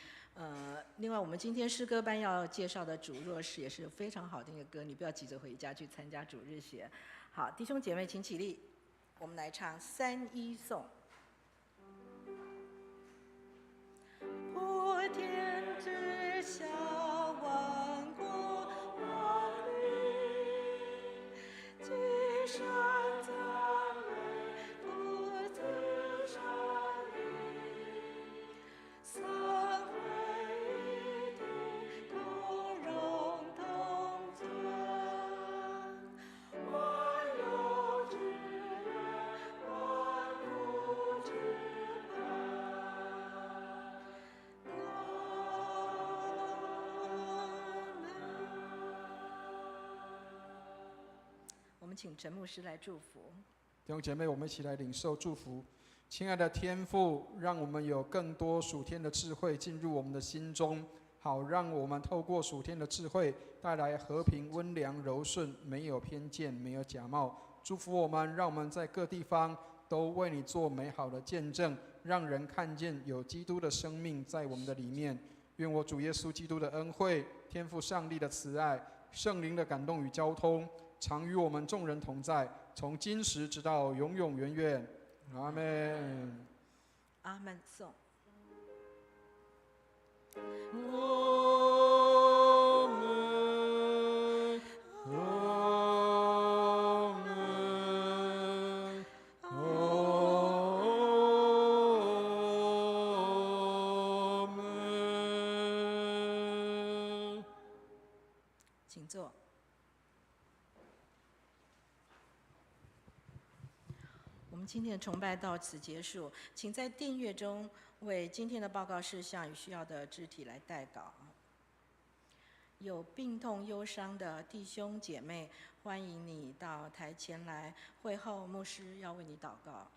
另外我们今天诗歌班要介绍的主若是也是非常好听的歌，你不要急着回家去参加主日学。好，弟兄姐妹请起立，我们来唱3-1颂。普天之下万国万民我们请陈牧师来祝福。弟兄姐妹，我们一起来领受祝福。亲爱的天父，让我们有更多属天的智慧进入我们的心中，好让我们透过属天的智慧带来和平、温良、柔顺，没有偏见，没有假冒。祝福我们，让我们在各地方都为你做美好的见证，让人看见有基督的生命在我们的里面。愿我主耶稣基督的恩惠、天父上帝的慈爱、圣灵的感动与交通，常与我们众人同在，从今时直到永永远远。阿们。阿门。颂。请坐。我们今天的崇拜到此结束，请在订阅中为今天的报告事项与需要的肢体来代祷。有病痛忧伤的弟兄姐妹，欢迎你到台前来，会后牧师要为你祷告。